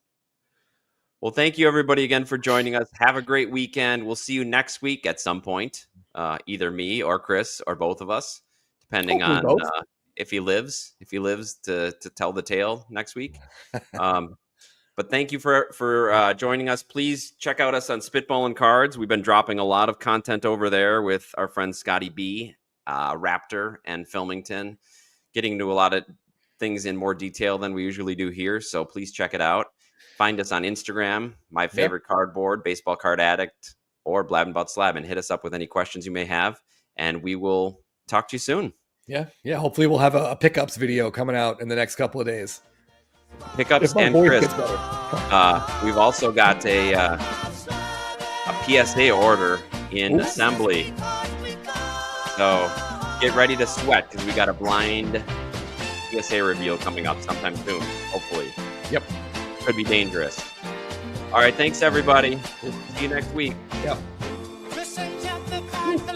Well, thank you everybody again for joining us. Have a great weekend. We'll see you next week at some point. Either me or Chris or both of us, depending on if he lives to tell the tale next week. But thank you for joining us. Please check out us on Spitballin' Cards. We've been dropping a lot of content over there with our friend Scotty B, Raptor, and Filmington, getting into a lot of things in more detail than we usually do here. So please check it out. Find us on Instagram, My Favorite Cardboard, Baseball Card Addict, or Blabbin' About Slabbin'. Hit us up with any questions you may have, and we will talk to you soon. Yeah. Hopefully we'll have a pickups video coming out in the next couple of days. Pickups and Chris. We've also got a PSA order in assembly. So get ready to sweat because we got a blind PSA reveal coming up sometime soon, hopefully. Yep. Could be dangerous. All right. Thanks, everybody. We'll see you next week. Yep.